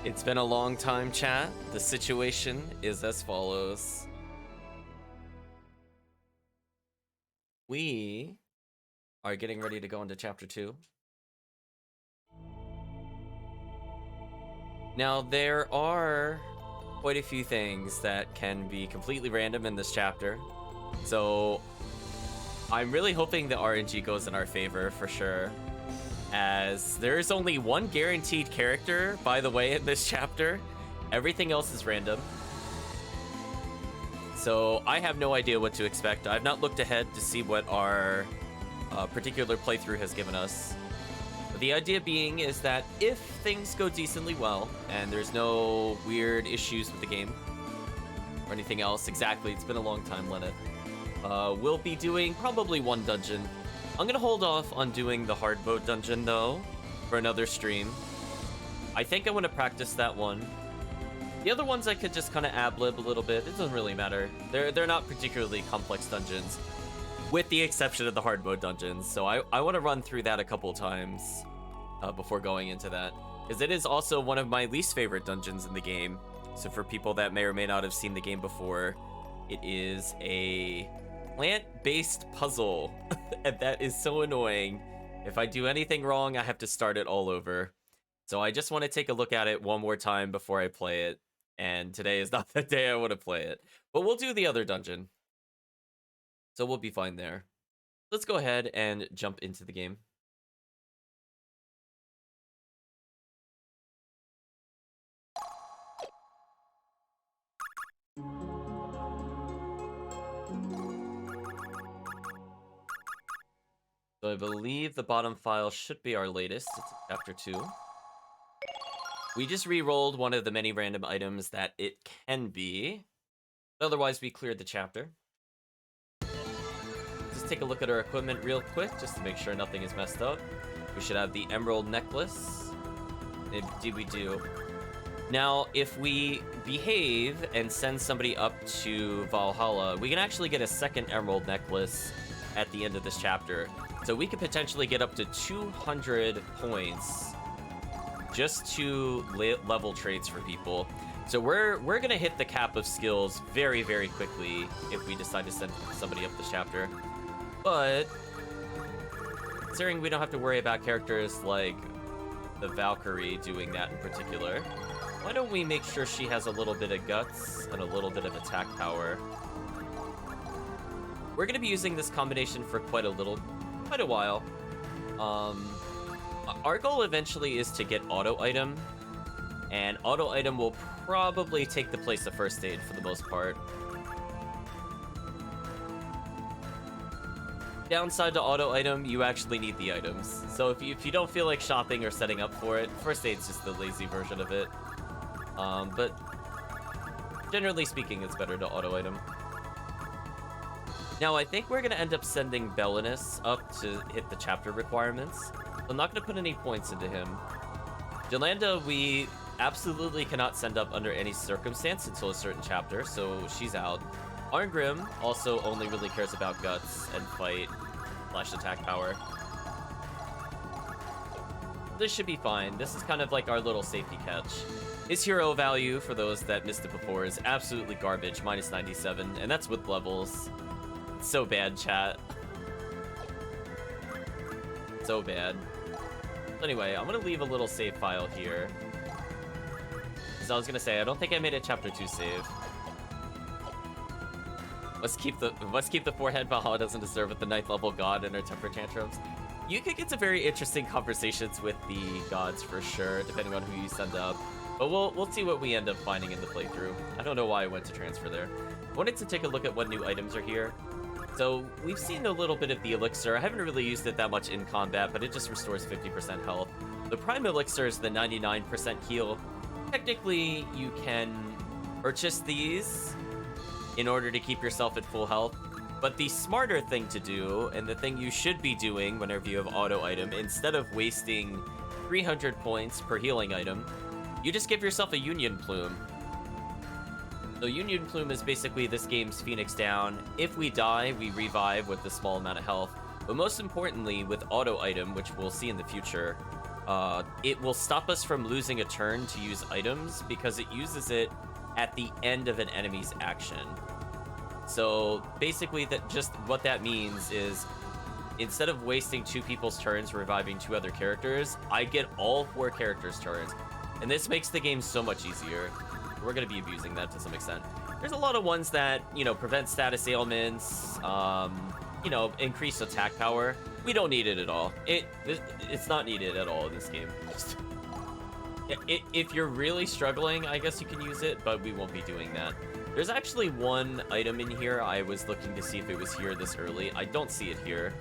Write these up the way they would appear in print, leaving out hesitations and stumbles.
It's been a long time, chat. The situation is as follows. We are getting ready to go into chapter 2. Now, there are quite a few things that can be completely random in this chapter. So, I'm really hoping the RNG goes in our favor for sure. As there is only one guaranteed character, by the way, in this chapter. Everything else is random. So I have no idea what to expect. I've not looked ahead to see what our particular playthrough has given us. But the idea being is that if things go decently well, and there's no weird issues with the game, or anything else, exactly, it's been a long time, Leonard, we'll be doing probably one dungeon. I'm gonna hold off on doing the hard mode dungeon though for another stream. I think I want to practice that one. The other ones I could just kind of ad-lib a little bit. It doesn't really matter. They're not particularly complex dungeons, with the exception of the hard mode dungeons. So I want to run through that a couple times before going into that, because it is also one of my least favorite dungeons in the game. So for people that may or may not have seen the game before, it is a plant-based puzzle, and that is so annoying. If I do anything wrong, I have to start it all over. So I just want to take a look at it one more time before I play it, and today is not the day I want to play it. But we'll do the other dungeon, so we'll be fine there. Let's go ahead and jump into the game. So I believe the bottom file should be our latest. It's chapter 2. We just re-rolled one of the many random items that it can be. Otherwise, we cleared the chapter. Just take a look at our equipment real quick, just to make sure nothing is messed up. We should have the emerald necklace. Indeed we do. Now, if we behave and send somebody up to Valhalla, we can actually get a second emerald necklace at the end of this chapter. So we could potentially get up to 200 points just to level traits for people. So we're gonna hit the cap of skills very, very quickly if we decide to send somebody up this chapter. But considering we don't have to worry about characters like the Valkyrie doing that in particular, why don't we make sure she has a little bit of guts and a little bit of attack power? We're gonna be using this combination for quite a while. Our goal eventually is to get auto item, and auto item will probably take the place of first aid for the most part. Downside to auto item, you actually need the items. So if you don't feel like shopping or setting up for it, first aid's just the lazy version of it. But generally speaking, it's better to auto item. Now, I think we're going to end up sending Belinus up to hit the chapter requirements. I'm not going to put any points into him. Jolanda, we absolutely cannot send up under any circumstance until a certain chapter, so she's out. Arngrim also only really cares about guts and fight / attack power. This should be fine. This is kind of like our little safety catch. His hero value, for those that missed it before, is absolutely garbage, -97, and that's with levels. So bad, chat. So bad. Anyway, I'm gonna leave a little save file here. Because I was gonna say, I don't think I made a chapter 2 save. Must keep the forehead. Valhalla doesn't deserve it. The 9th level god and her temper tantrums. You could get some very interesting conversations with the gods for sure, depending on who you send up. But we'll see what we end up finding in the playthrough. I don't know why I went to transfer there. I wanted to take a look at what new items are here. So we've seen a little bit of the elixir. I haven't really used it that much in combat, but it just restores 50% health. The prime elixir is the 99% heal. Technically, you can purchase these in order to keep yourself at full health. But the smarter thing to do, and the thing you should be doing whenever you have auto item, instead of wasting 300 points per healing item, you just give yourself a Union Plume. So Union Plume is basically this game's Phoenix Down. If we die, we revive with a small amount of health. But most importantly, with auto item, which we'll see in the future, it will stop us from losing a turn to use items because it uses it at the end of an enemy's action. So basically, that just what that means is instead of wasting 2 people's turns reviving 2 other characters, I get all 4 characters' turns. And this makes the game so much easier. We're going to be abusing that to some extent. There's a lot of ones that, you know, prevent status ailments, you know, increase attack power. We don't need it at all. It's not needed at all in this game. If you're really struggling, I guess you can use it, but we won't be doing that. There's actually one item in here. I was looking to see if it was here this early. I don't see it here.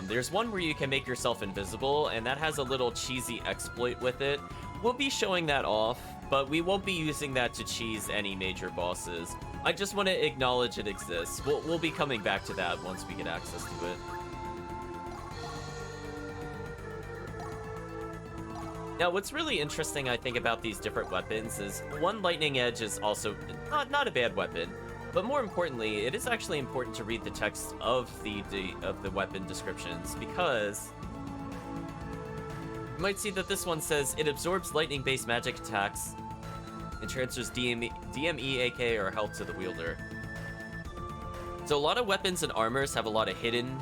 There's one where you can make yourself invisible, and that has a little cheesy exploit with it. We'll be showing that off, but we won't be using that to cheese any major bosses. I just want to acknowledge it exists. We'll be coming back to that once we get access to it. Now, what's really interesting, I think, about these different weapons is one lightning edge is also not a bad weapon, but more importantly, it is actually important to read the text of the weapon descriptions because you might see that this one says it absorbs lightning-based magic attacks and transfers DME, AK, or health to the wielder. So a lot of weapons and armors have a lot of hidden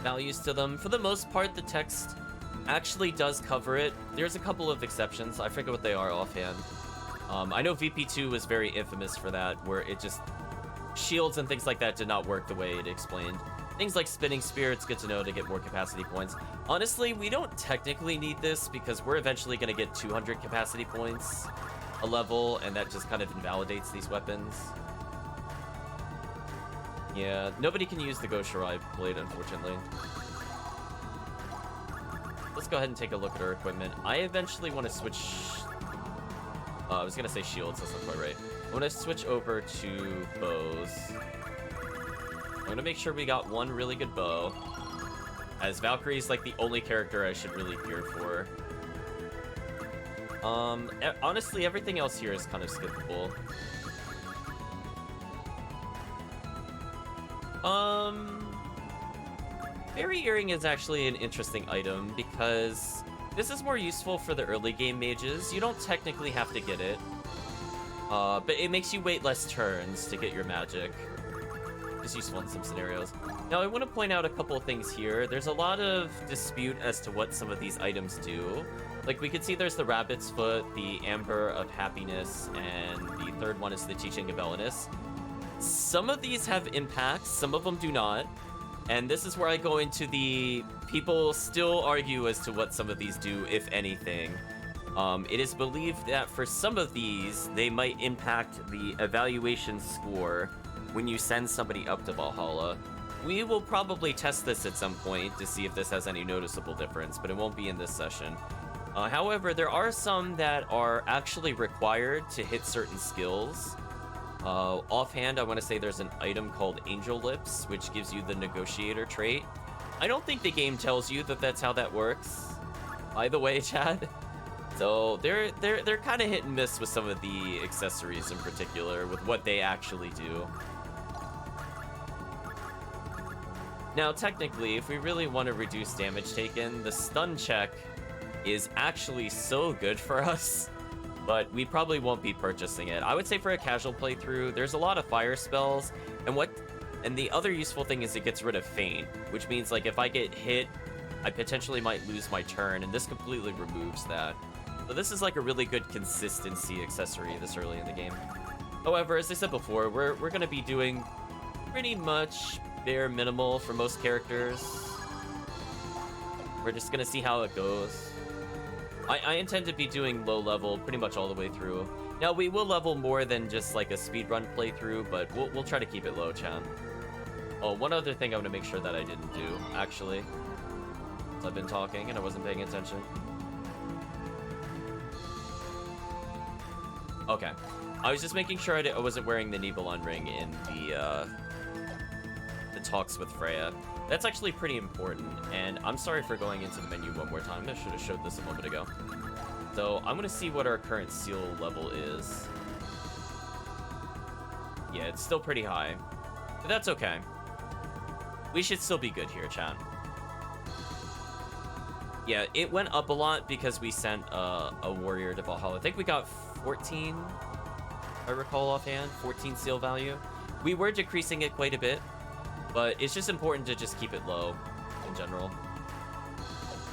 values to them. For the most part, the text actually does cover it. There's a couple of exceptions. I forget what they are offhand. I know VP2 was very infamous for that, where it just shields and things like that did not work the way it explained. Things like spinning spear, it's good to know to get more capacity points. Honestly, we don't technically need this because we're eventually going to get 200 capacity points a level, and that just kind of invalidates these weapons. Yeah, nobody can use the Ghost Shirai blade, unfortunately. Let's go ahead and take a look at our equipment. I eventually want to switch... I was going to say shields, that's not quite right. I want to switch over to bows. I'm going to make sure we got one really good bow, as Valkyrie's like the only character I should really fear for. Honestly, everything else here is kind of skippable. Fairy Earring is actually an interesting item because this is more useful for the early game mages. You don't technically have to get it, but it makes you wait less turns to get your magic. It's useful in some scenarios. Now, I want to point out a couple of things here. There's a lot of dispute as to what some of these items do. Like, we can see there's the Rabbit's Foot, the Amber of Happiness, and the third one is the Teaching of Belinus. Some of these have impacts, some of them do not. And this is where I go into the people still argue as to what some of these do, if anything. It is believed that for some of these, they might impact the evaluation score when you send somebody up to Valhalla. We will probably test this at some point to see if this has any noticeable difference, but it won't be in this session. However, there are some that are actually required to hit certain skills. Offhand, I want to say there's an item called Angel Lips, which gives you the Negotiator trait. I don't think the game tells you that that's how that works, by the way, Chad. So they're kind of hit and miss with some of the accessories in particular, with what they actually do. Now, technically, if we really want to reduce damage taken, the stun check is actually so good for us, but we probably won't be purchasing it. I would say for a casual playthrough, there's a lot of fire spells, and the other useful thing is it gets rid of feint, which means like if I get hit, I potentially might lose my turn, and this completely removes that. So this is like a really good consistency accessory this early in the game. However, as I said before, we're going to be doing pretty much bare minimal for most characters. We're just going to see how it goes. I intend to be doing low level pretty much all the way through. Now, we will level more than just like a speedrun playthrough, but we'll try to keep it low, Chan. Oh, one other thing I want to make sure that I didn't do, actually. I've been talking and I wasn't paying attention. Okay. I was just making sure I wasn't wearing the Nibelung ring in the talks with Freya. That's actually pretty important, and I'm sorry for going into the menu one more time. I should have showed this a moment ago. So I'm going to see what our current seal level is. Yeah, it's still pretty high, but that's okay. We should still be good here, chat. Yeah, it went up a lot because we sent a warrior to Valhalla. I think we got 14, if I recall offhand, 14 seal value. We were decreasing it quite a bit, but it's just important to just keep it low in general.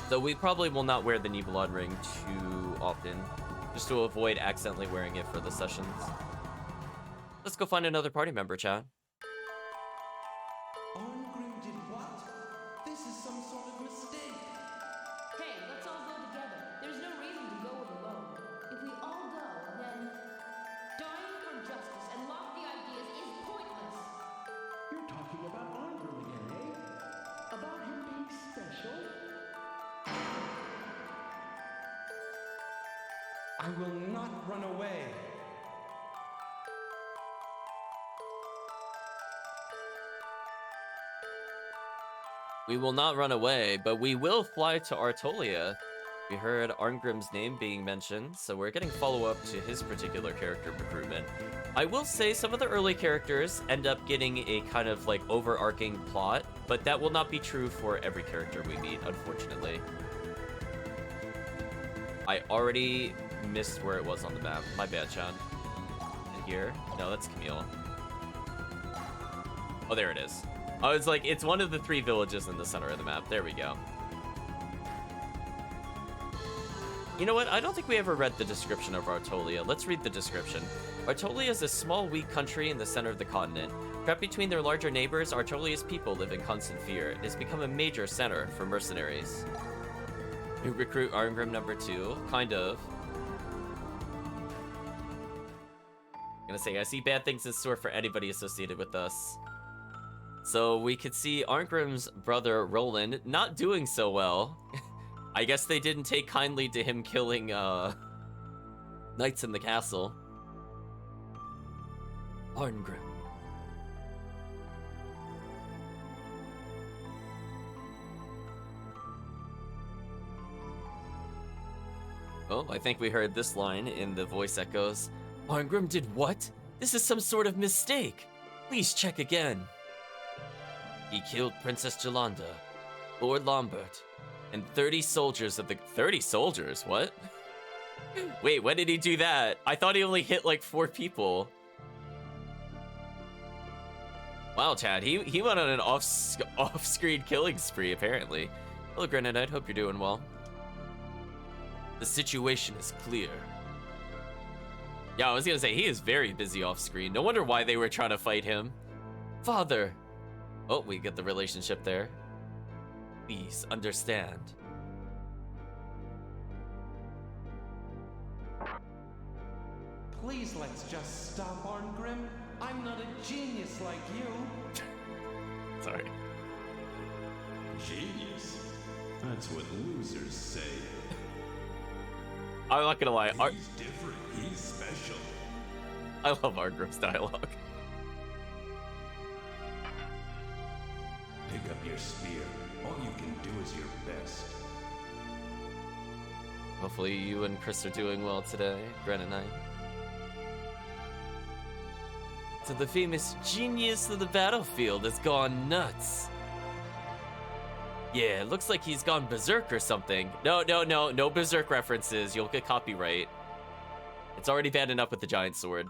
So we probably will not wear the Nibelheim ring too often, just to avoid accidentally wearing it for the sessions. Let's go find another party member, chat. Arngrim did what? This is some sort of mistake. Hey, let's all go together. There's no reason to go it alone. If we all go, then dying for justice and lofty ideas is pointless. You're talking about Arngrim again, eh? About him being special? I will not run away. We will not run away, but we will fly to Artolia. We heard Arngrim's name being mentioned, so we're getting follow-up to his particular character recruitment. I will say some of the early characters end up getting a kind of like overarching plot, but that will not be true for every character we meet, unfortunately. I already missed where it was on the map. My bad, Chan. In here? No, that's Camille. Oh, there it is. I was like, it's one of the 3 villages in the center of the map. There we go. You know what? I don't think we ever read the description of Artolia. Let's read the description. Artolia is a small, weak country in the center of the continent. Trapped between their larger neighbors, Artolia's people live in constant fear. It has become a major center for mercenaries. New recruit Arngrim number 2. Kind of. I'm gonna say, I see bad things in store for anybody associated with us. So we could see Arngrim's brother Roland not doing so well. I guess they didn't take kindly to him killing knights in the castle. Arngrim. Oh, I think we heard this line in the voice echoes. Arngrim did what? This is some sort of mistake. Please check again. He killed Princess Jolanda, Lord Lambert, and 30 soldiers of the... 30 soldiers? What? Wait, when did he do that? I thought he only hit like 4 people. Wow, Chad, he went on an off-screen killing spree, apparently. Hello, Grenadite, hope you're doing well. The situation is clear. Yeah, I was gonna say, he is very busy off-screen. No wonder why they were trying to fight him. Father! Oh, we get the relationship there. Please understand. Please, let's just stop, Arngrim. I'm not a genius like you. Sorry. Genius? That's what losers say. I'm not gonna lie. He's different. He's special. I love Arngrim's dialogue. Pick up your spear. All you can do is your best. Hopefully you and Chris are doing well today, Granite Knight. So the famous genius of the battlefield has gone nuts. Yeah, it looks like he's gone berserk or something. No berserk references. You'll get copyright. It's already bad enough with the giant sword.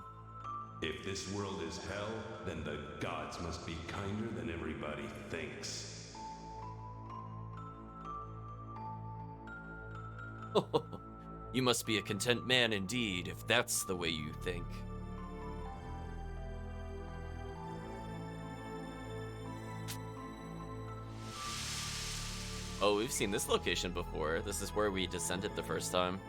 If this world is hell, then the gods must be kinder than everybody thinks. You must be a content man indeed, if that's the way you think. Oh, we've seen this location before. This is where we descended the first time.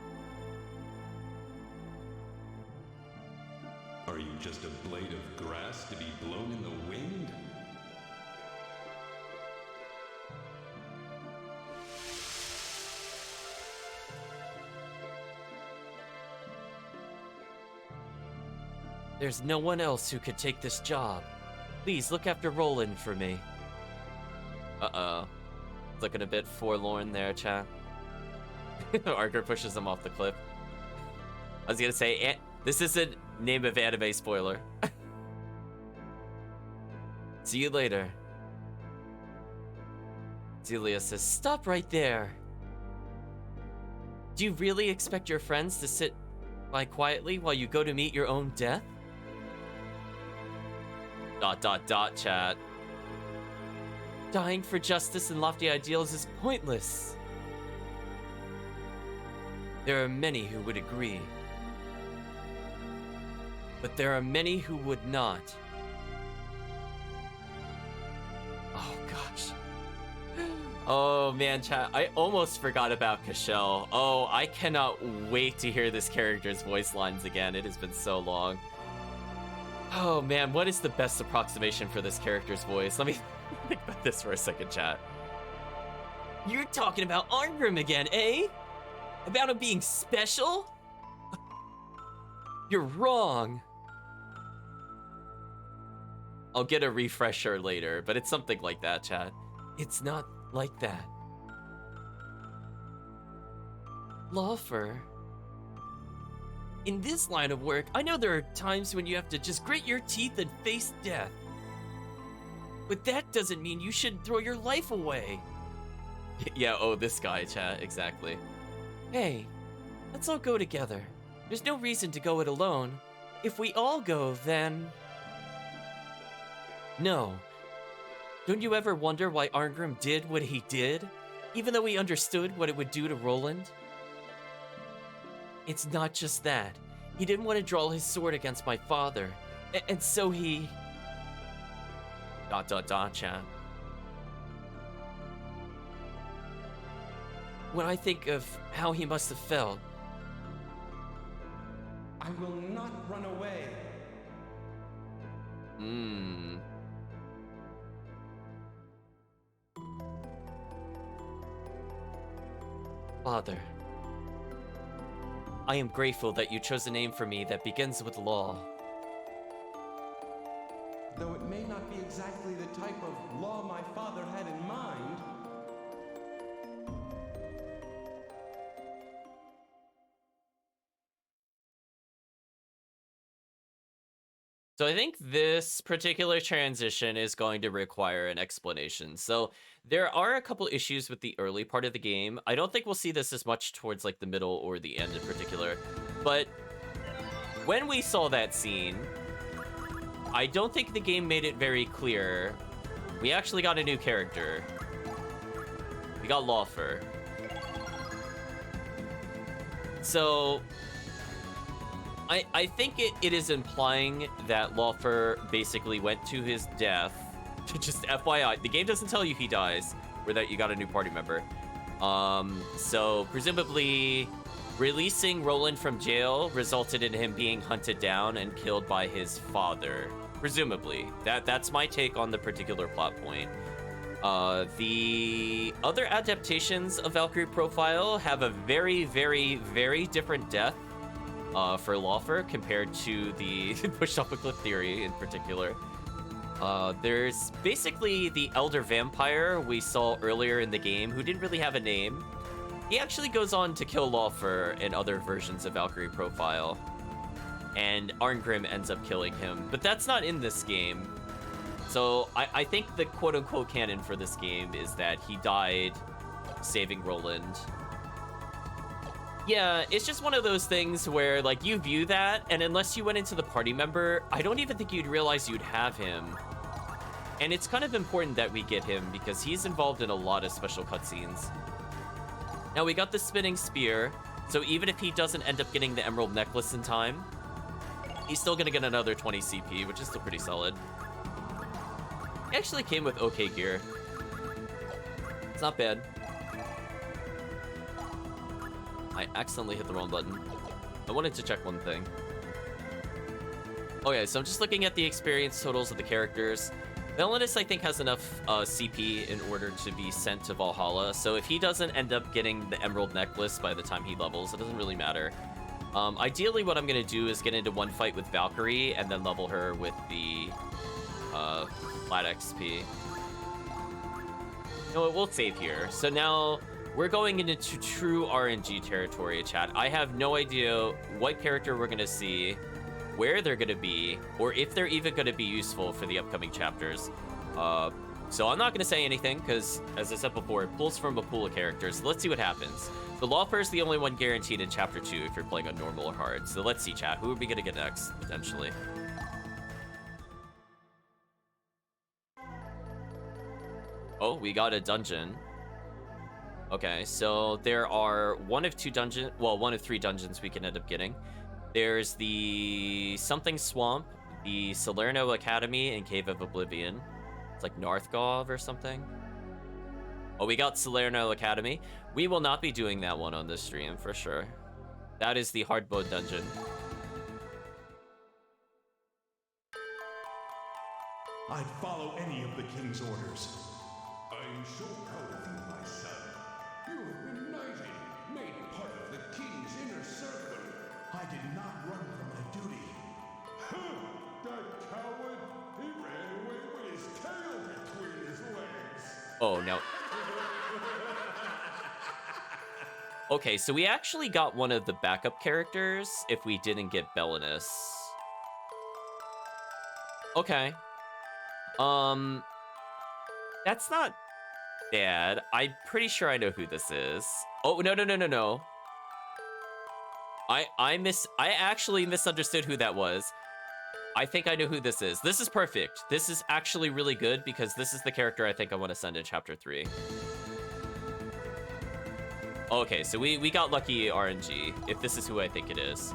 Are you just a blade of grass to be blown in the wind? There's no one else who could take this job. Please look after Roland for me. Uh-oh. Looking a bit forlorn there, chat. Archer pushes him off the cliff. I was gonna say, this isn't name of anime spoiler. See you later. Zelia says, stop right there. Do you really expect your friends to sit by quietly while you go to meet your own death? ... chat. Dying for justice and lofty ideals is pointless. There are many who would agree. But there are many who would not. Oh, gosh. Oh, man, chat. I almost forgot about Cashel. Oh, I cannot wait to hear this character's voice lines again. It has been so long. Oh, man, what is the best approximation for this character's voice? Let me think about this for a second, chat. You're talking about Arngrim again, eh? About him being special? You're wrong. I'll get a refresher later, but it's something like that, chat. It's not like that. Lawfer. In this line of work, I know there are times when you have to just grit your teeth and face death. But that doesn't mean you should throw your life away. Yeah, oh, this guy, chat, exactly. Hey, let's all go together. There's no reason to go it alone. If we all go, then... No. Don't you ever wonder why Arngrim did what he did? Even though he understood what it would do to Roland? It's not just that. He didn't want to draw his sword against my father. And so he... ... chat. When I think of how he must have felt... I will not run away. Father, I am grateful that you chose a name for me that begins with law. Though it may not be exactly the type of law my father had in mind. So I think this particular transition is going to require an explanation. So there are a couple issues with the early part of the game. I don't think we'll see this as much towards like the middle or the end in particular. But when we saw that scene, I don't think the game made it very clear. We actually got a new character. We got Lawfer. So... I think it is implying that Lawfer basically went to his death. Just FYI, the game doesn't tell you he dies or that you got a new party member. So presumably releasing Roland from jail resulted in him being hunted down and killed by his father. Presumably. That's my take on the particular plot point. The other adaptations of Valkyrie Profile have a very, very, very different death. For Lawfer compared to the pushed off a cliff theory in particular. There's basically the elder vampire we saw earlier in the game who didn't really have a name. He actually goes on to kill Lawfer in other versions of Valkyrie Profile. And Arngrim ends up killing him, but that's not in this game. So I think the quote-unquote canon for this game is that he died saving Roland. Yeah, it's just one of those things where, like, you view that, and unless you went into the party member, I don't even think you'd realize you'd have him. And it's kind of important that we get him, because he's involved in a lot of special cutscenes. Now, we got the spinning spear, so even if he doesn't end up getting the emerald necklace in time, he's still gonna get another 20 CP, which is still pretty solid. He actually came with okay gear. It's not bad. I accidentally hit the wrong button. I wanted to check one thing. Okay, so I'm just looking at the experience totals of the characters. Villainous, I think, has enough CP in order to be sent to Valhalla. So if he doesn't end up getting the Emerald Necklace by the time he levels, it doesn't really matter. Ideally, what I'm going to do is get into one fight with Valkyrie and then level her with the flat XP. No, we'll save here. So now... we're going into true RNG territory, chat. I have no idea what character we're going to see, where they're going to be, or if they're even going to be useful for the upcoming chapters. So I'm not going to say anything because, as I said before, it pulls from a pool of characters. So let's see what happens. The Lawfare is the only one guaranteed in Chapter 2 if you're playing on normal or hard. So let's see, chat. Who are we going to get next, potentially? Oh, we got a dungeon. Okay, so there are one of three dungeons we can end up getting. There's the Something Swamp, the Salerno Academy, and Cave of Oblivion. It's like Northgov or something. Oh, we got Salerno Academy. We will not be doing that one on this stream, for sure. That is the hard mode dungeon. I'd follow any of the king's orders. I'm so proud of you, my son. You have been knighted, made part of the king's inner circle. I did not run from my duty. That coward! He ran away with his tail between his legs. Oh, no. Okay, so we actually got one of the backup characters if we didn't get Belinus. Okay. That's not bad. I'm pretty sure I know who this is. Oh, no. I actually misunderstood who that was. I think I know who this is. This is perfect. This is actually really good because this is the character I think I want to send in Chapter 3. Okay, so we got lucky RNG, if this is who I think it is.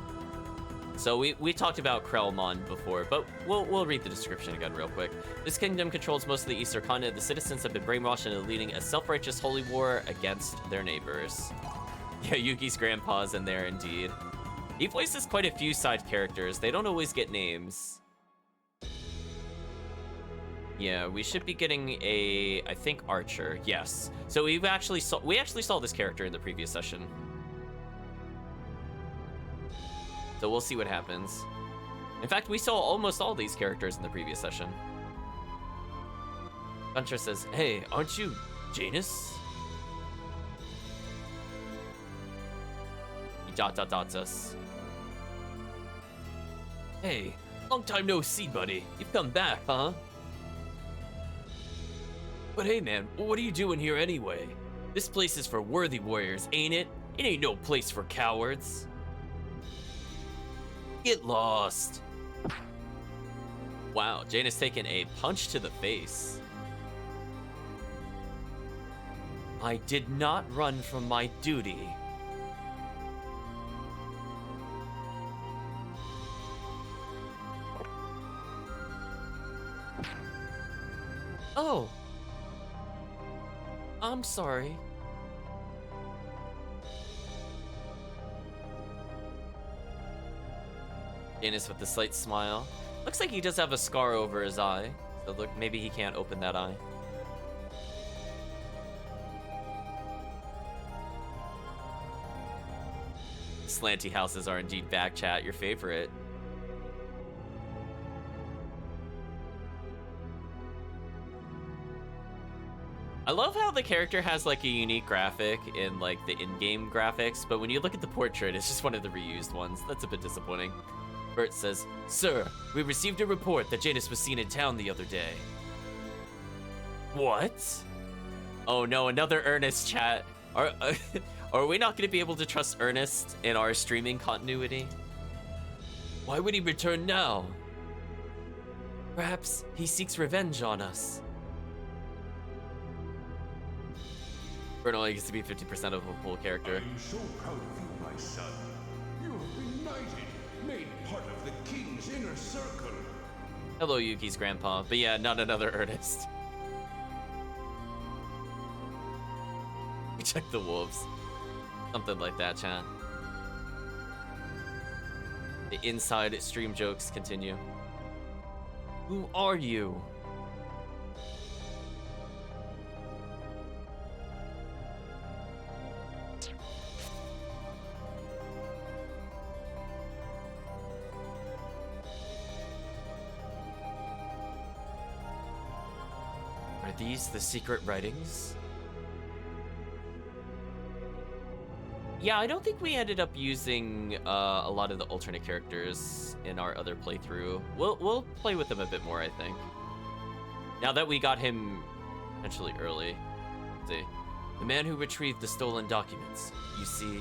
So we talked about Krellmon before, but we'll read the description again real quick. This kingdom controls most of the Eastern continent. The citizens have been brainwashed into leading a self-righteous holy war against their neighbors. Yeah, Yuki's grandpa's in there indeed. He voices quite a few side characters. They don't always get names. Yeah, we should be getting I think Archer. Yes. So we actually saw this character in the previous session. So we'll see what happens. In fact, we saw almost all these characters in the previous session. Gunter says, "Hey, aren't you Janus?" He dots us. "Hey, long time no see, buddy. You've come back, huh?" "But hey, man, what are you doing here anyway? This place is for worthy warriors, ain't it? It ain't no place for cowards. Get lost." Wow, Jane has taken a punch to the face. "I did not run from my duty." "Oh. I'm sorry." Janus with a slight smile. Looks like he does have a scar over his eye. So look, maybe he can't open that eye. Slanty houses are indeed back, chat. Your favorite. I love how the character has like a unique graphic in like the in-game graphics, but when you look at the portrait, it's just one of the reused ones. That's a bit disappointing. Bert says, "Sir, we received a report that Janus was seen in town the other day." What? Oh no, another Ernest, chat. Are we not going to be able to trust Ernest in our streaming continuity? "Why would he return now?" "Perhaps he seeks revenge on us." Bert only gets to be 50% of a full character. I'm so proud of you, my son. You have been knighted, made part of the king's inner circle. Hello, Yuki's grandpa. But yeah, not another Ernest. We check the wolves. Something like that, chat. The inside stream jokes continue. Who are you? Are these the secret writings? Yeah, I don't think we ended up using a lot of the alternate characters in our other playthrough. We'll play with them a bit more, I think. Now that we got him Potentially early. Let's see. The man who retrieved the stolen documents. You see...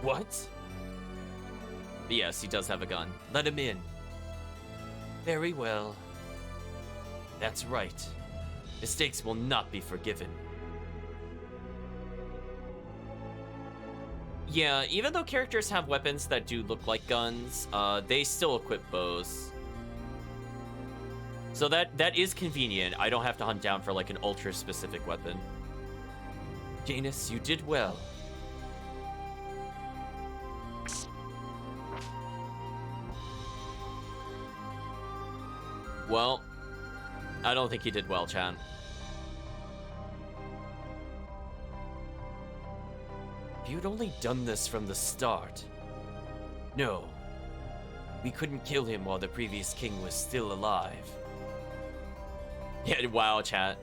What? Yes, he does have a gun. Let him in. Very well. That's right. Mistakes will not be forgiven. Yeah, even though characters have weapons that do look like guns, they still equip bows. So that is convenient. I don't have to hunt down for like an ultra-specific weapon. Janus, you did well. Well, I don't think he did well, Chan. If you'd only done this from the start. No. We couldn't kill him while the previous king was still alive. Yeah, wow, chat.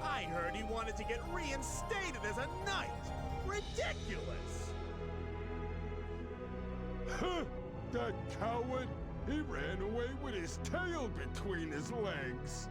I heard he wanted to get reinstated as a knight. Ridiculous! Huh! That coward! He ran away with his tail between his legs.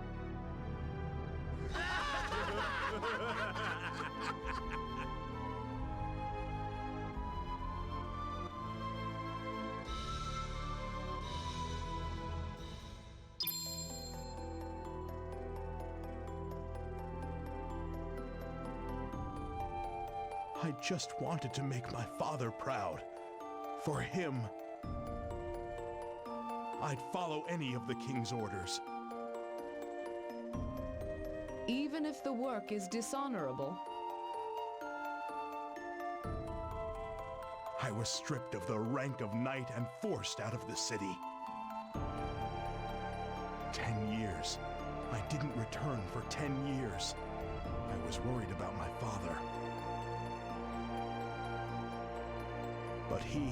I just wanted to make my father proud. For him, I'd follow any of the king's orders. Even if the work is dishonorable. I was stripped of the rank of knight and forced out of the city. 10 years. I didn't return for 10 years. I was worried about my father. But he...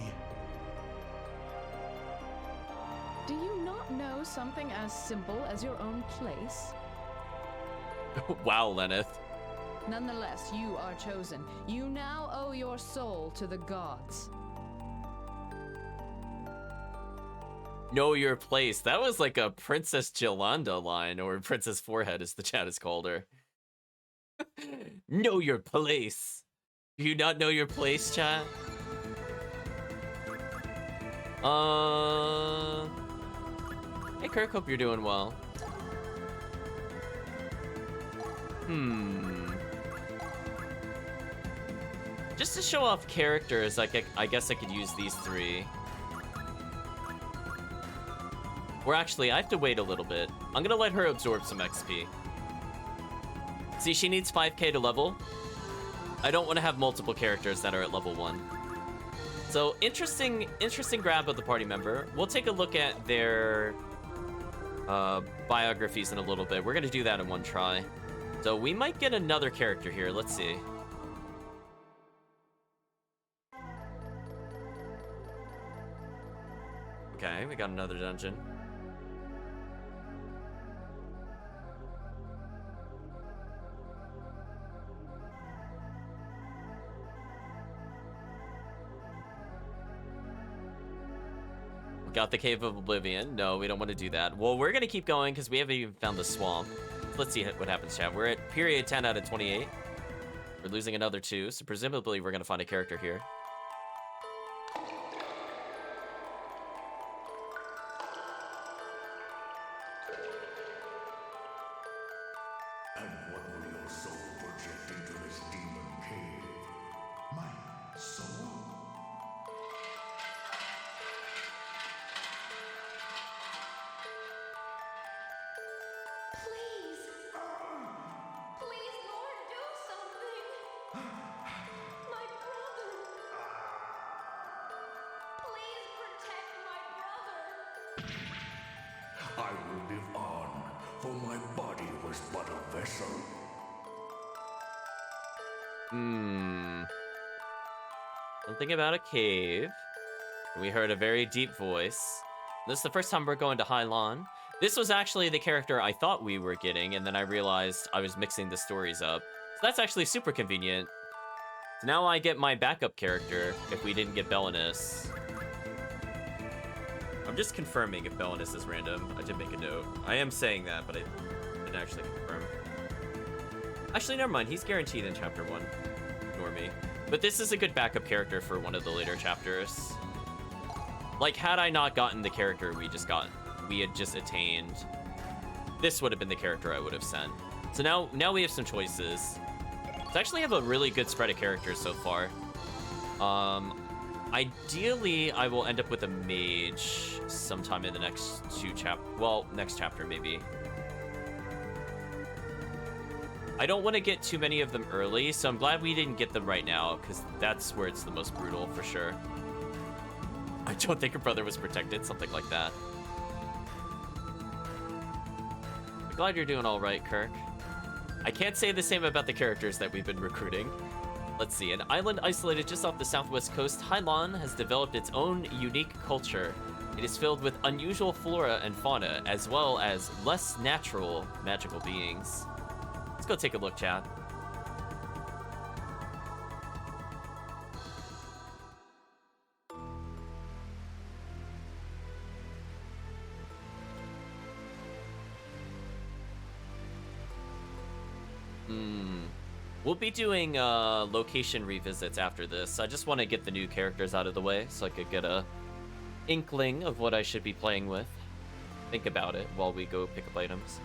Do you not know something as simple as your own place? Wow, Lenneth. Nonetheless, you are chosen. You now owe your soul to the gods. Know your place. That was like a Princess Jolanda line, or Princess Forehead as the chat has called her. Know your place. Do you not know your place, chat? Hey Kirk, hope you're doing well. Just to show off characters, like I guess I could use these three. Or actually, I have to wait a little bit. I'm gonna let her absorb some XP. See, she needs 5k to level. I don't want to have multiple characters that are at level 1. So, interesting grab of the party member. We'll take a look at their biographies in a little bit. We're gonna do that in one try. So we might get another character here. Let's see. Okay, we got another dungeon. Got the Cave of Oblivion. No, we don't want to do that. Well, we're going to keep going because we haven't even found the swamp. Let's see what happens, chat. We're at period 10 out of 28. We're losing another 2, so presumably we're going to find a character here. And what will your soul project into this demon cave? My soul? Please. Please, Lord, do something. My brother. Please protect my brother. I will live on, for my body was but a vessel. Something about a cave. We heard a very deep voice. This is the first time we're going to Hylon. This was actually the character I thought we were getting, and then I realized I was mixing the stories up. So that's actually super convenient. So now I get my backup character if we didn't get Belinus. I'm just confirming if Belinus is random. I did make a note. I am saying that, but I didn't actually confirm. Actually, never mind. He's guaranteed in Chapter 1. Ignore me. But this is a good backup character for one of the later chapters. Like, had I not gotten the character we had just attained, this would have been the character I would have sent. So now we have some choices. Let's actually have a really good spread of characters so far. Ideally, I will end up with a mage sometime in the next next chapter maybe. I don't want to get too many of them early, so I'm glad we didn't get them right now, because that's where it's the most brutal for sure. I don't think her brother was protected, something like that. I'm glad you're doing all right, Kirk. I can't say the same about the characters that we've been recruiting. Let's see, an island isolated just off the southwest coast, Hylon has developed its own unique culture. It is filled with unusual flora and fauna, as well as less natural magical beings. Let's go take a look, chat. We'll be doing location revisits after this. I just want to get the new characters out of the way so I could get a inkling of what I should be playing with. Think about it while we go pick up items.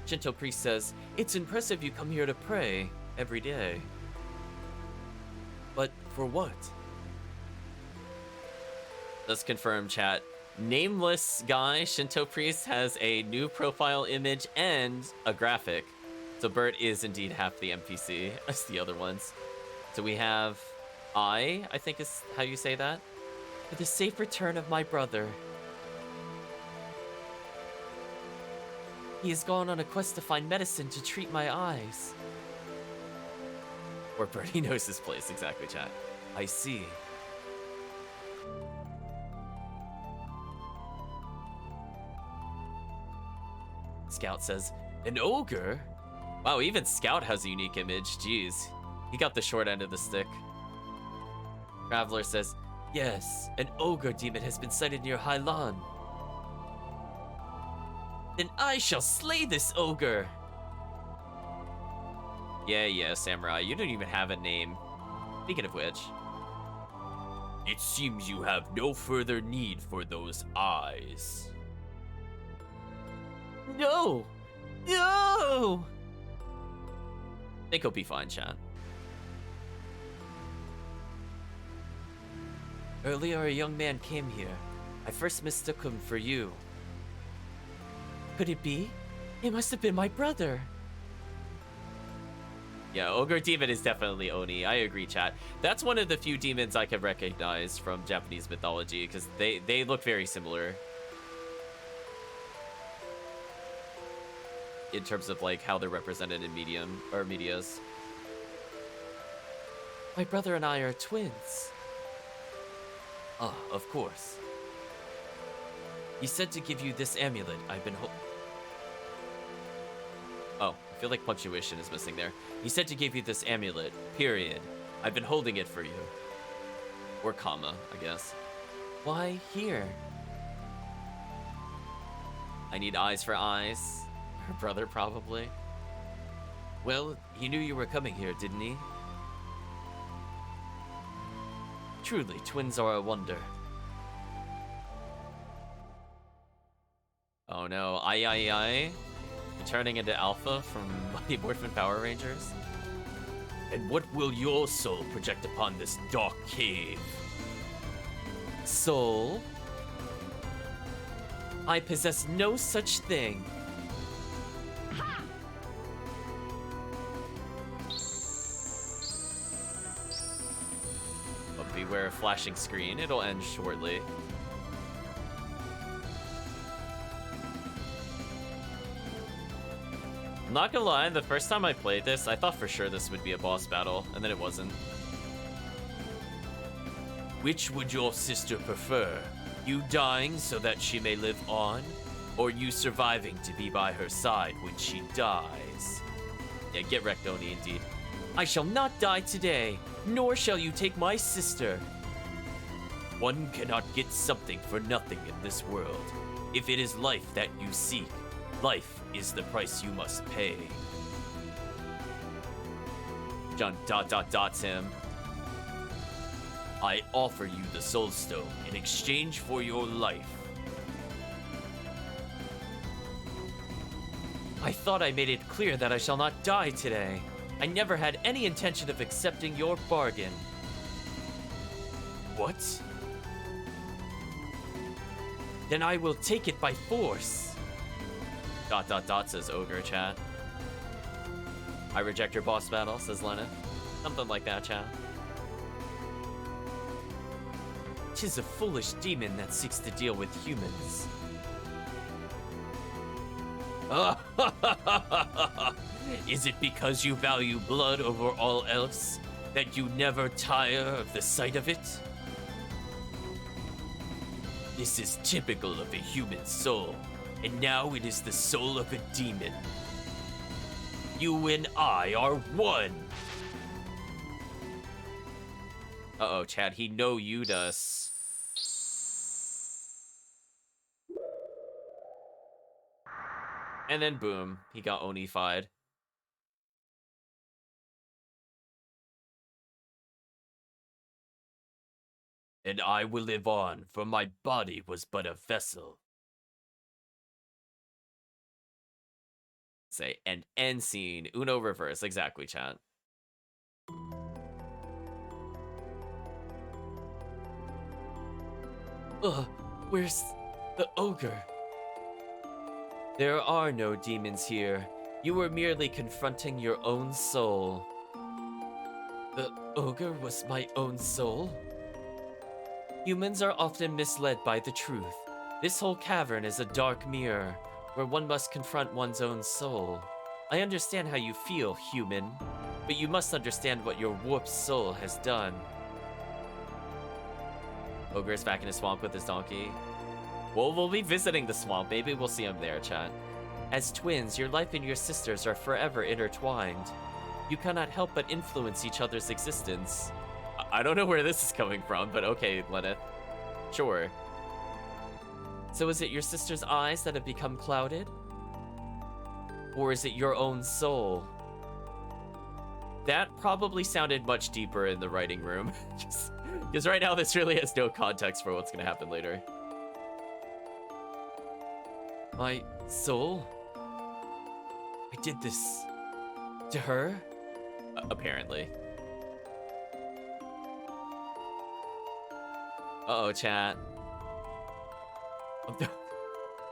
Shinto priest says, "It's impressive you come here to pray every day." But for what? Let's confirm, chat. Nameless guy, Shinto priest, has a new profile image and a graphic. So Bert is indeed half the NPC as the other ones. So we have I think is how you say that. For the safe return of my brother. He has gone on a quest to find medicine to treat my eyes. Or Bertie knows his place, exactly, chat. I see. Scout says, an ogre? Wow, even Scout has a unique image, jeez. He got the short end of the stick. Traveler says, yes, an ogre demon has been sighted near Hylon. Then I shall slay this ogre! Yeah, Samurai, you don't even have a name. Speaking of which... It seems you have no further need for those eyes. No! No! I think he'll be fine, chat. Earlier, a young man came here. I first mistook him for you. Could it be? It must have been my brother. Yeah, Ogre Demon is definitely Oni. I agree, chat. That's one of the few demons I can recognize from Japanese mythology, because they look very similar. In terms of, like, how they're represented in medias. My brother and I are twins. Ah, of course. He said to give you this amulet I've been Oh, I feel like punctuation is missing there. He said to give you this amulet, period. I've been holding it for you. Or comma, I guess. Why here? I need eyes for eyes. Her brother, probably. Well, he knew you were coming here, didn't he? Truly, twins are a wonder. Oh no, I. Turning into Alpha from Mighty Morphin Power Rangers. And what will your soul project upon this dark cave? Soul? I possess no such thing. But beware a flashing screen, it'll end shortly. Not gonna lie, the first time I played this, I thought for sure this would be a boss battle, and then it wasn't. Which would your sister prefer? You dying so that she may live on? Or you surviving to be by her side when she dies? Yeah, get wrecked, Oni, indeed. I shall not die today, nor shall you take my sister. One cannot get something for nothing in this world. If it is life that you seek, life is the price you must pay. John dots him. I offer you the Soul Stone in exchange for your life. I thought I made it clear that I shall not die today. I never had any intention of accepting your bargain. What? Then I will take it by force. Says Ogre, chat. I reject your boss battle, says Lenneth. Something like that, chat. 'Tis a foolish demon that seeks to deal with humans. Is it because you value blood over all else that you never tire of the sight of it? This is typical of a human soul, and now it is the soul of a demon. You and I are one! Uh-oh, Chad, he know you'd us. And then boom, he got Oni-fied. And I will live on, for my body was but a vessel. Say, and end scene, Uno reverse, exactly, chat. Where's the ogre? There are no demons here. You were merely confronting your own soul. The ogre was my own soul? Humans are often misled by the truth. This whole cavern is a dark mirror, where one must confront one's own soul. I understand how you feel, human, but you must understand what your warped soul has done. Ogre is back in his swamp with his donkey. Well, we'll be visiting the swamp. Maybe we'll see him there, chat. As twins, your life and your sister's are forever intertwined. You cannot help but influence each other's existence. I don't know where this is coming from, but okay, Lenneth. Sure. So is it your sister's eyes that have become clouded? Or is it your own soul? That probably sounded much deeper in the writing room. Because right now this really has no context for what's going to happen later. My soul? I did this to her? Apparently. Uh-oh, chat.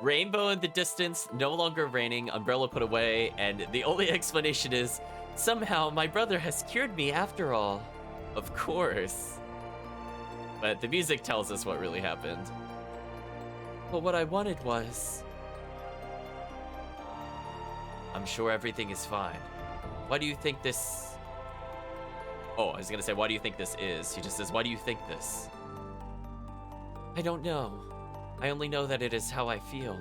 Rainbow in the distance, no longer raining, umbrella put away, and the only explanation is, somehow my brother has cured me after all. Of course. But the music tells us what really happened. But what I wanted was... I'm sure everything is fine. Why do you think this... Oh, I was gonna say, why do you think this is? He just says, why do you think this? I don't know. I only know that it is how I feel.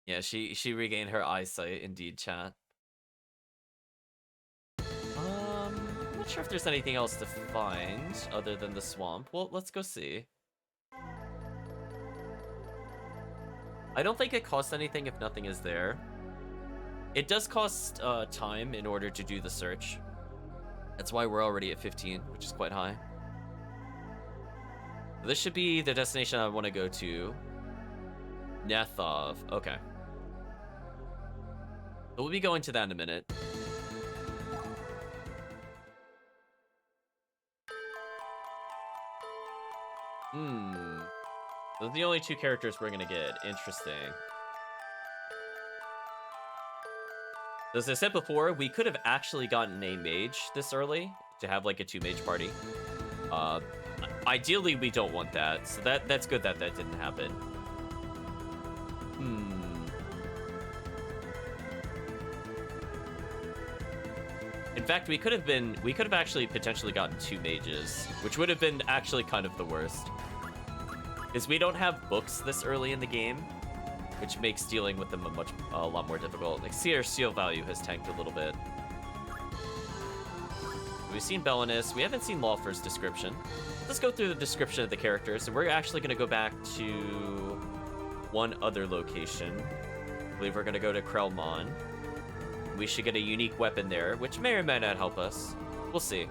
Yeah, she regained her eyesight, indeed, chat. I'm not sure if there's anything else to find other than the swamp. Well, let's go see. I don't think it costs anything if nothing is there. It does cost time in order to do the search. That's why we're already at 15, which is quite high. This should be the destination I want to go to. Nethrov. Okay. So we'll be going to that in a minute. Those are the only two characters we're gonna get. Interesting. As I said before, we could have actually gotten a mage this early to have like a 2-mage party. Ideally, we don't want that, so that's good that that didn't happen. In fact, we could have actually potentially gotten 2 mages, which would have been actually kind of the worst. Because we don't have books this early in the game, which makes dealing with them a lot more difficult. Like, Seer Seal value has tanked a little bit. We've seen Belinus. We haven't seen Lawford's description. Let's go through the description of the characters, and we're actually going to go back to one other location. I believe we're going to go to Krelmon. We should get a unique weapon there, which may or may not help us. We'll see.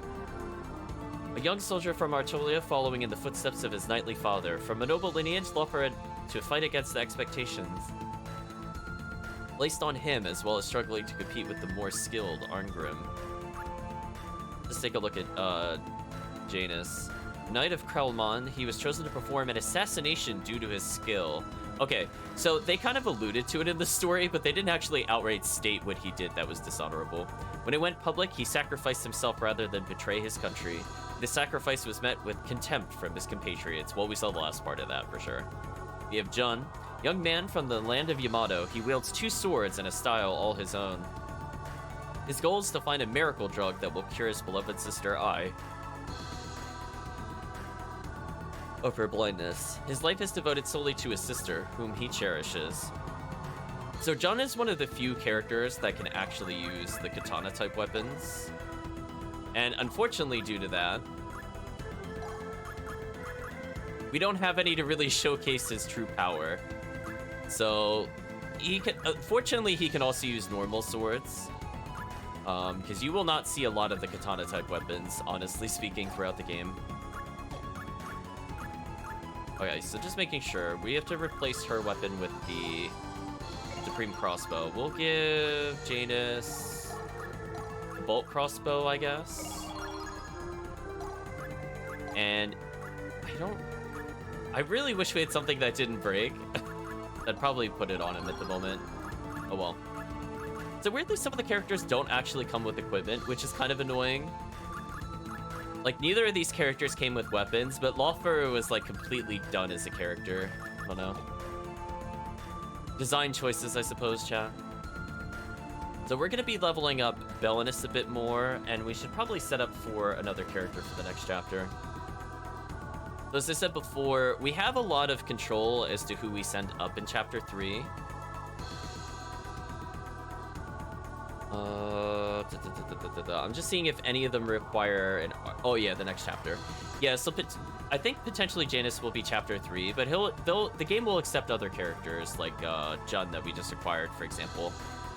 A young soldier from Artolia following in the footsteps of his knightly father. From a noble lineage, Lawford to fight against the expectations placed on him, as well as struggling to compete with the more skilled Arngrim. Let's take a look at Janus. Knight of Krelmon, he was chosen to perform an assassination due to his skill. Okay, so they kind of alluded to it in the story, but they didn't actually outright state what he did that was dishonorable. When it went public, he sacrificed himself rather than betray his country. The sacrifice was met with contempt from his compatriots. Well, we saw the last part of that for sure. We have Jun, young man from the land of Yamato. He wields 2 swords and a style all his own. His goal is to find a miracle drug that will cure his beloved sister, Ai, of her blindness. His life is devoted solely to his sister, whom he cherishes. So Jun is one of the few characters that can actually use the katana-type weapons. And unfortunately, due to that, we don't have any to really showcase his true power. So, unfortunately, he can also use normal swords. Because you will not see a lot of the katana-type weapons, honestly speaking, throughout the game. Okay, so just making sure. We have to replace her weapon with the Supreme Crossbow. We'll give Janus the Bolt Crossbow, I guess. And I really wish we had something that didn't break. I'd probably put it on him at the moment. Oh well. So weirdly, some of the characters don't actually come with equipment, which is kind of annoying. Like, neither of these characters came with weapons, but Lawford was, like, completely done as a character. I don't know. Design choices, I suppose, chat. So we're going to be leveling up Belinus a bit more, and we should probably set up for another character for the next chapter. So as I said before, we have a lot of control as to who we send up in Chapter 3. I'm just seeing if any of them require an... Oh yeah, the next chapter. Yeah, so I think potentially Janus will be Chapter 3, but the game will accept other characters, like Jun that we just acquired, for example.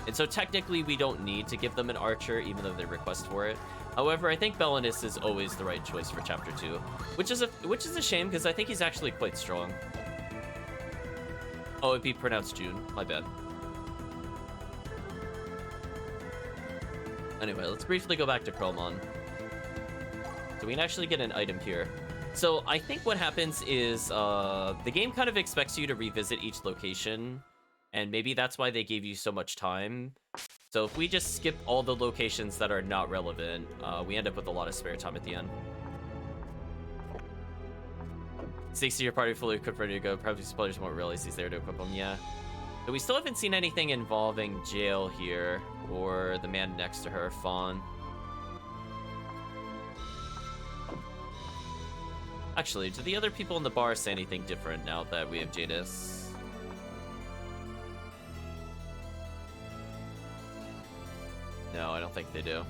And so technically we don't need to give them an archer, even though they request for it. However, I think Belinus is always the right choice for Chapter 2, which is a shame, because I think he's actually quite strong. Oh, it'd be pronounced June. My bad. Anyway, let's briefly go back to Krelmon. So we can actually get an item here. So I think what happens is the game kind of expects you to revisit each location, and maybe that's why they gave you so much time. So if we just skip all the locations that are not relevant, we end up with a lot of spare time at the end. 60 your party fully equipped, ready to go. Probably players won't realize he's there to equip them, yeah. But we still haven't seen anything involving Jail here, or the man next to her, Fawn. Actually, do the other people in the bar say anything different now that we have Jadis? No, I don't think they do.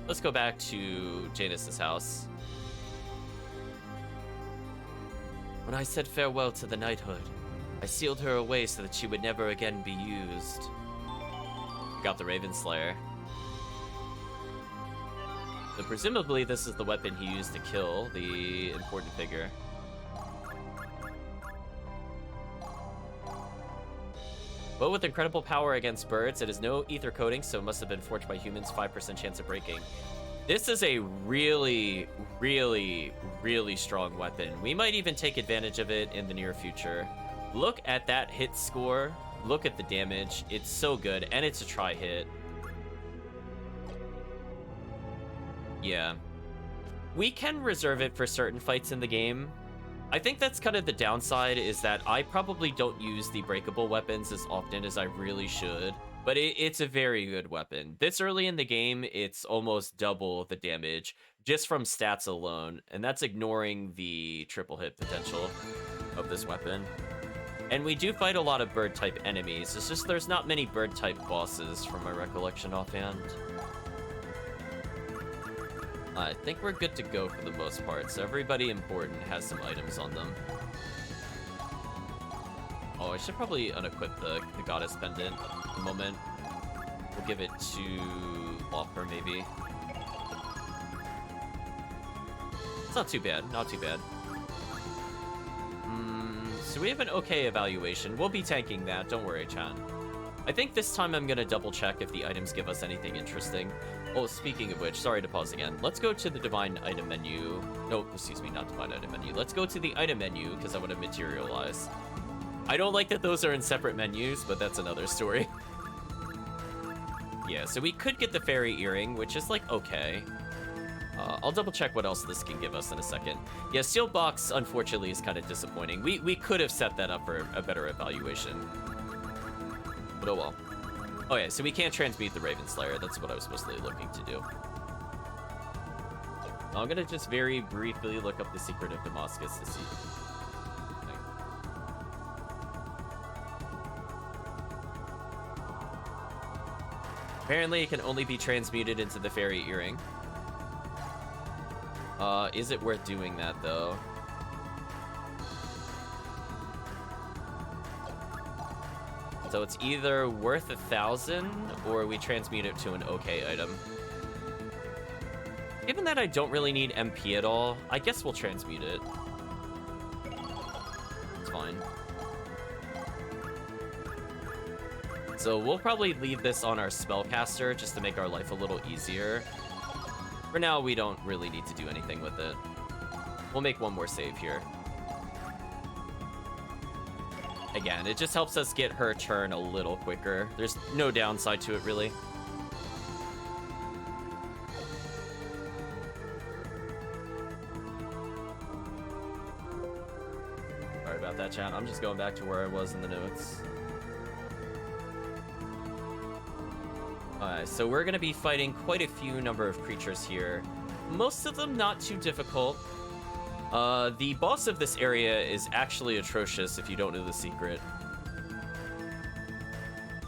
Let's go back to Janus's house. When I said farewell to the knighthood, I sealed her away so that she would never again be used. Got the Raven Slayer. So presumably this is the weapon he used to kill the important figure. But with incredible power against birds, it has no ether coating, so it must have been forged by humans, 5% chance of breaking. This is a really, really, really strong weapon. We might even take advantage of it in the near future. Look at that hit score. Look at the damage. It's so good, and it's a tri-hit. Yeah. We can reserve it for certain fights in the game. I think that's kind of the downside, is that I probably don't use the breakable weapons as often as I really should. But it's a very good weapon. This early in the game, it's almost double the damage just from stats alone, and that's ignoring the triple hit potential of this weapon. And we do fight a lot of bird-type enemies. It's just there's not many bird-type bosses from my recollection offhand. I think we're good to go for the most part, so everybody important has some items on them. Oh, I should probably unequip the Goddess Pendant at the moment. We'll give it to Loffer, maybe. It's not too bad, not too bad. So we have an okay evaluation. We'll be tanking that, don't worry, Chan. I think this time I'm gonna double check if the items give us anything interesting. Oh, speaking of which, sorry to pause again. Let's go to the Divine Item menu. No, excuse me, not Divine Item menu. Let's go to the Item menu, because I want to materialize. I don't like that those are in separate menus, but that's another story. Yeah, so we could get the Fairy Earring, which is, like, okay. I'll double check what else this can give us in a second. Yeah, Steel Box, unfortunately, is kind of disappointing. We could have set that up for a better evaluation. But oh well. Oh yeah, so we can't transmute the Raven Slayer. That's what I was supposedly looking to do. I'm gonna just very briefly look up the Secret of Damascus to see. Apparently it can only be transmuted into the Fairy Earring. Is it worth doing that though? So it's either worth 1,000 or we transmute it to an okay item. Given that I don't really need MP at all, I guess we'll transmute it. It's fine. So we'll probably leave this on our spellcaster just to make our life a little easier. For now, we don't really need to do anything with it. We'll make one more save here. Again, it just helps us get her turn a little quicker. There's no downside to it, really. Sorry about that, chat. I'm just going back to where I was in the notes. Alright, so we're going to be fighting quite a few number of creatures here. Most of them not too difficult. The boss of this area is actually atrocious if you don't know the secret.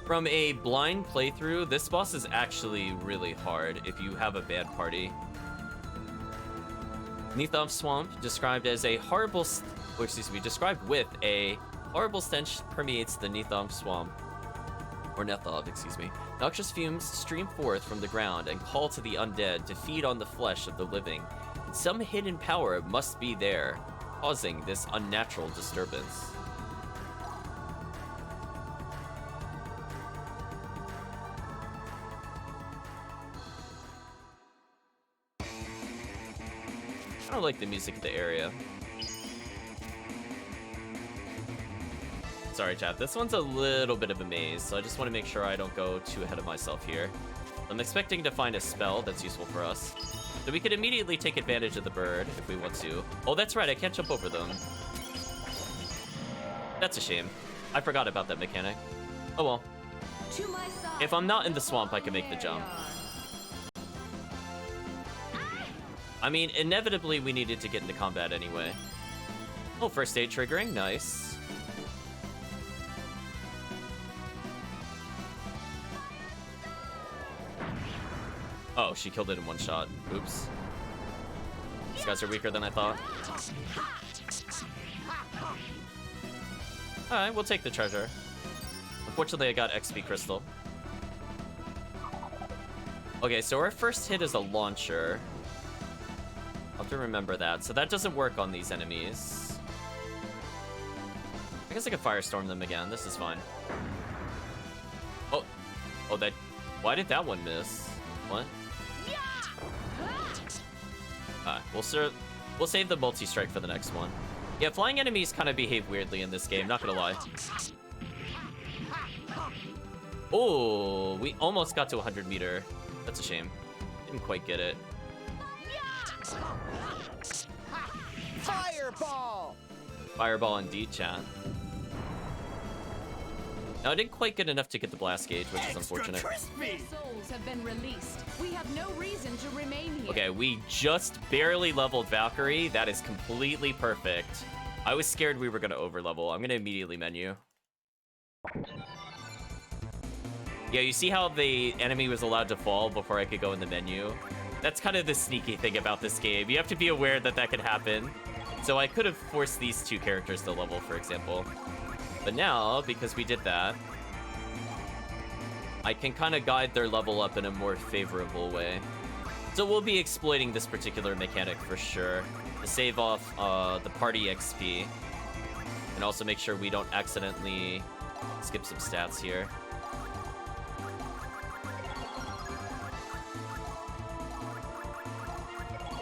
From a blind playthrough, this boss is actually really hard if you have a bad party. Nethrov Swamp, described with a horrible stench permeates the Nethrov Swamp. Or Nethrov, excuse me. Noxious fumes stream forth from the ground and call to the undead to feed on the flesh of the living. Some hidden power must be there, causing this unnatural disturbance. I don't like the music of the area. Sorry, chat. This one's a little bit of a maze, so I just want to make sure I don't go too ahead of myself here. I'm expecting to find a spell that's useful for us. So we could immediately take advantage of the bird if we want to. Oh, that's right. I can't jump over them. That's a shame. I forgot about that mechanic. Oh well. To my side. If I'm not in the swamp, I can make the jump. I mean, inevitably, we needed to get into combat anyway. Oh, first aid triggering. Nice. Oh, she killed it in one shot. Oops. These guys are weaker than I thought. Alright, we'll take the treasure. Unfortunately, I got XP crystal. Okay, so our first hit is a launcher. I'll have to remember that. So that doesn't work on these enemies. I guess I could firestorm them again. This is fine. Oh, that... Why did that one miss? What? We'll save the multi-strike for the next one. Yeah, flying enemies kind of behave weirdly in this game, not gonna lie. Oh, we almost got to 100 meter. That's a shame. Didn't quite get it. Fireball! Fireball indeed, chat. Now, I didn't quite get enough to get the blast gauge, which is Extra unfortunate. crispy. Souls have been released. We have no reason to remain here. Okay, we just barely leveled Valkyrie. That is completely perfect. I was scared we were going to overlevel. I'm going to immediately menu. Yeah, you see how the enemy was allowed to fall before I could go in the menu? That's kind of the sneaky thing about this game. You have to be aware that that could happen. So I could have forced these two characters to level, for example. But now, because we did that, I can kind of guide their level up in a more favorable way. So we'll be exploiting this particular mechanic for sure to save off the party XP. And also make sure we don't accidentally skip some stats here.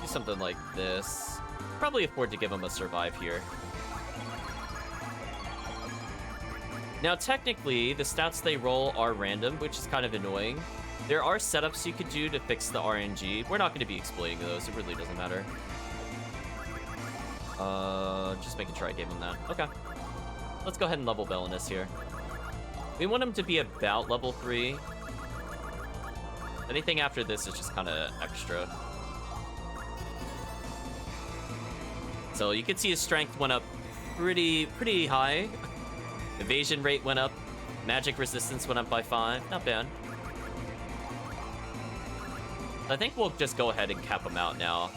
Do something like this. Probably afford to give him a survive here. Now, technically, the stats they roll are random, which is kind of annoying. There are setups you could do to fix the RNG. We're not going to be exploiting those. It really doesn't matter. Just making sure I gave him that. Okay. Let's go ahead and level Belinus here. We want him to be about level 3. Anything after this is just kind of extra. So you can see his strength went up pretty high. Evasion rate went up. Magic resistance went up by 5. Not bad. I think we'll just go ahead and cap him out now.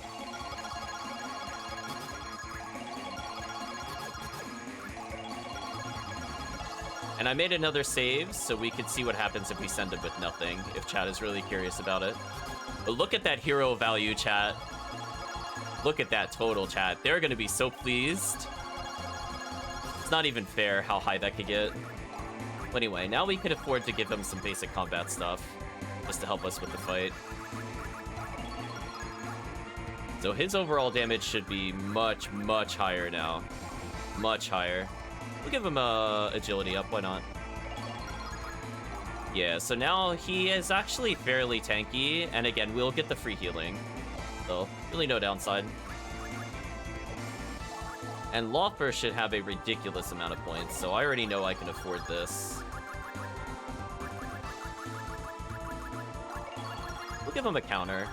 And I made another save so we could see what happens if we send him with nothing, if chat is really curious about it. But look at that hero value, chat. Look at that total, chat. They're gonna be so pleased. It's not even fair how high that could get. But anyway, now we could afford to give him some basic combat stuff just to help us with the fight. So his overall damage should be much higher now. Much higher. We'll give him agility up, why not? Yeah, so now he is actually fairly tanky, and again, we'll get the free healing. So, really no downside. And Lawfer should have a ridiculous amount of points, so I already know I can afford this. We'll give him a counter.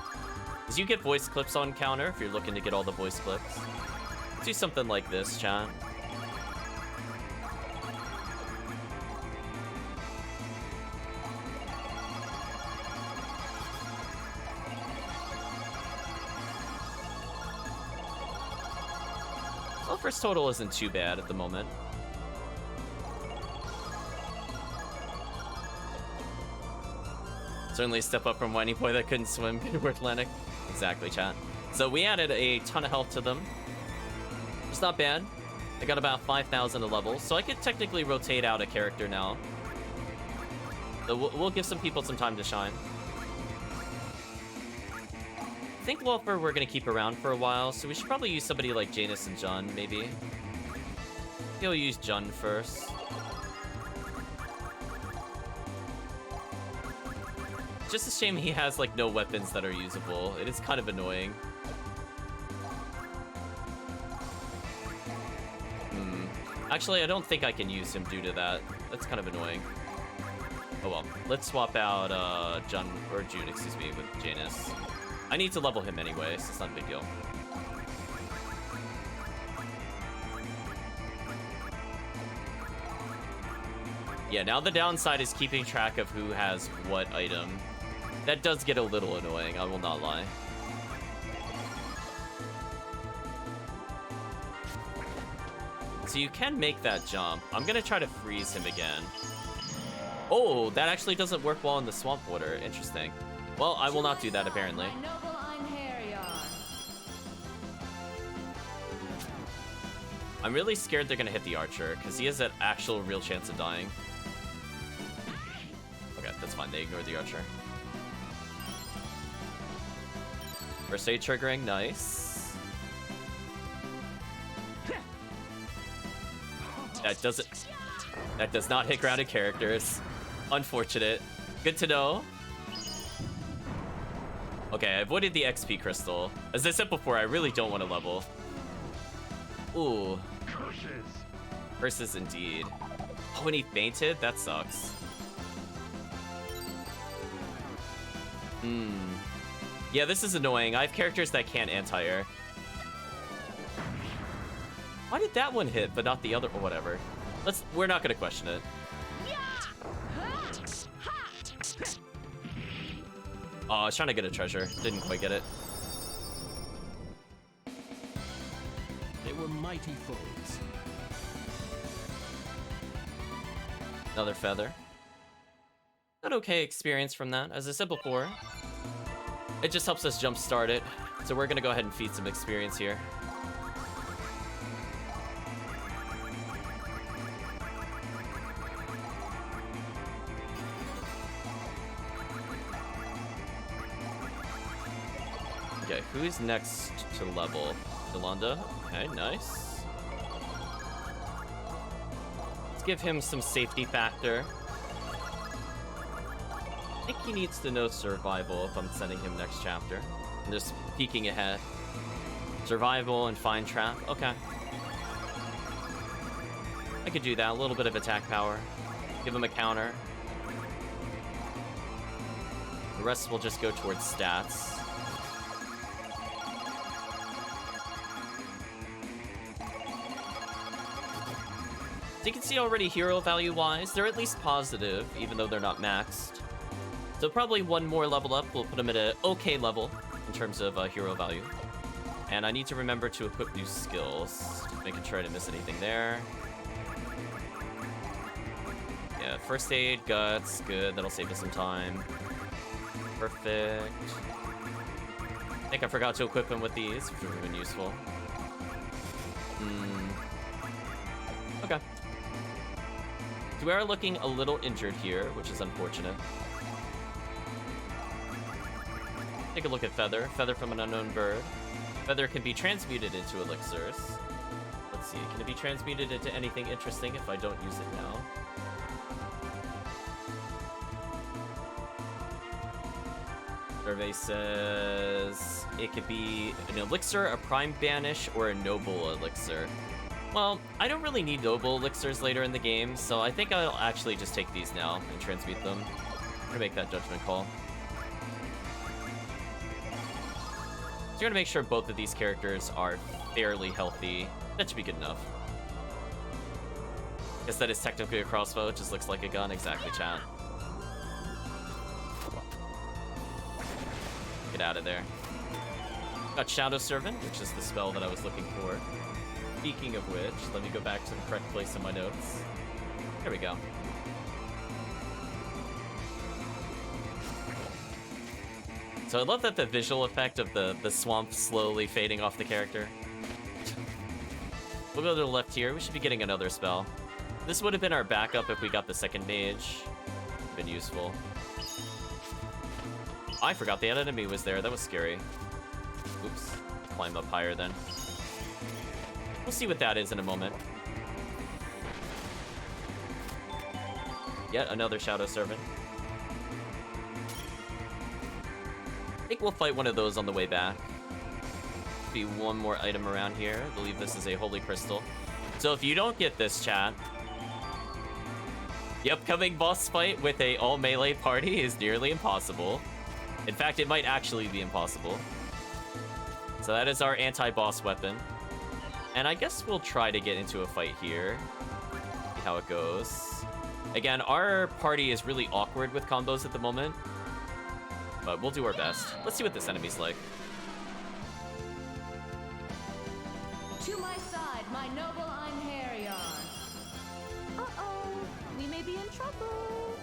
Because you get voice clips on counter if you're looking to get all the voice clips. Let's do something like this, chat. Well, first total isn't too bad at the moment. Certainly a step up from Whiny Boy that couldn't swim in Atlantic. Exactly, chat. So we added a ton of health to them. It's not bad. They got about 5,000 a level, so I could technically rotate out a character now. So we'll give some people some time to shine. I think Wolfer we're gonna keep around for a while, so we should probably use somebody like Janus and Jun, maybe. We'll use Jun first. Just a shame he has like no weapons that are usable. It is kind of annoying. Actually, I don't think I can use him due to that. That's kind of annoying. Oh well. Let's swap out Jun, excuse me, with Janus. I need to level him anyway, so it's not a big deal. Yeah, now the downside is keeping track of who has what item. That does get a little annoying, I will not lie. So you can make that jump. I'm gonna try to freeze him again. Oh, that actually doesn't work well in the swamp water. Interesting. Well, I will not do that, apparently. My noble Einherjar. I'm really scared they're gonna hit the archer, because he has an actual real chance of dying. Okay, that's fine. They ignore the archer. First aid triggering, nice. That does not hit grounded characters. Unfortunate. Good to know. Okay, I avoided the XP crystal. As I said before, I really don't want to level. Ooh. Curses indeed. Oh, and he fainted? That sucks. Yeah, this is annoying. I have characters that can't anti-air. Why did that one hit, but not the other? Or whatever. We're not gonna question it. Oh, I was trying to get a treasure. Didn't quite get it. They were mighty foes. Another feather. An okay experience from that. As I said before, it just helps us jumpstart it. So we're gonna go ahead and feed some experience here. Okay, who's next to level? Yolanda? Okay, nice. Let's give him some safety factor. I think he needs to know survival if I'm sending him next chapter. I'm just peeking ahead. Survival and find trap. Okay. I could do that. A little bit of attack power. Give him a counter. The rest will just go towards stats. So you can see already hero value-wise, they're at least positive, even though they're not maxed. So probably one more level up will put them at an okay level in terms of hero value. And I need to remember to equip new skills. Making sure I didn't miss anything there. Yeah, first aid, guts, good. That'll save us some time. Perfect. I think I forgot to equip him with these, which would have been useful. Okay. So we are looking a little injured here, which is unfortunate. Take a look at Feather. Feather from an unknown bird. Feather can be transmuted into elixirs. Let's see, can it be transmuted into anything interesting if I don't use it now? Survey says it could be an elixir, a prime banish, or a noble elixir. Well, I don't really need noble elixirs later in the game, so I think I'll actually just take these now and transmute them. I'm gonna make that judgment call. So you're gonna make sure both of these characters are fairly healthy. That should be good enough. Guess that is technically a crossbow, it just looks like a gun. Exactly, chat. Get out of there. Got Shadow Servant, which is the spell that I was looking for. Speaking of which, let me go back to the correct place in my notes. There we go. So I love that the visual effect of the swamp slowly fading off the character. We'll go to the left here. We should be getting another spell. This would have been our backup if we got the second mage. Been useful. I forgot the enemy was there. That was scary. Oops. Climb up higher then. We'll see what that is in a moment. Yet another Shadow Servant. I think we'll fight one of those on the way back. Be one more item around here. I believe this is a Holy Crystal. So if you don't get this, chat, the upcoming boss fight with a all melee party is nearly impossible. In fact, it might actually be impossible. So that is our anti-boss weapon. And I guess we'll try to get into a fight here. See how it goes. Again, our party is really awkward with combos at the moment. But we'll do our best. Let's see what this enemy's like. To my side, my noble Einherjar. Uh-oh, we may be in trouble.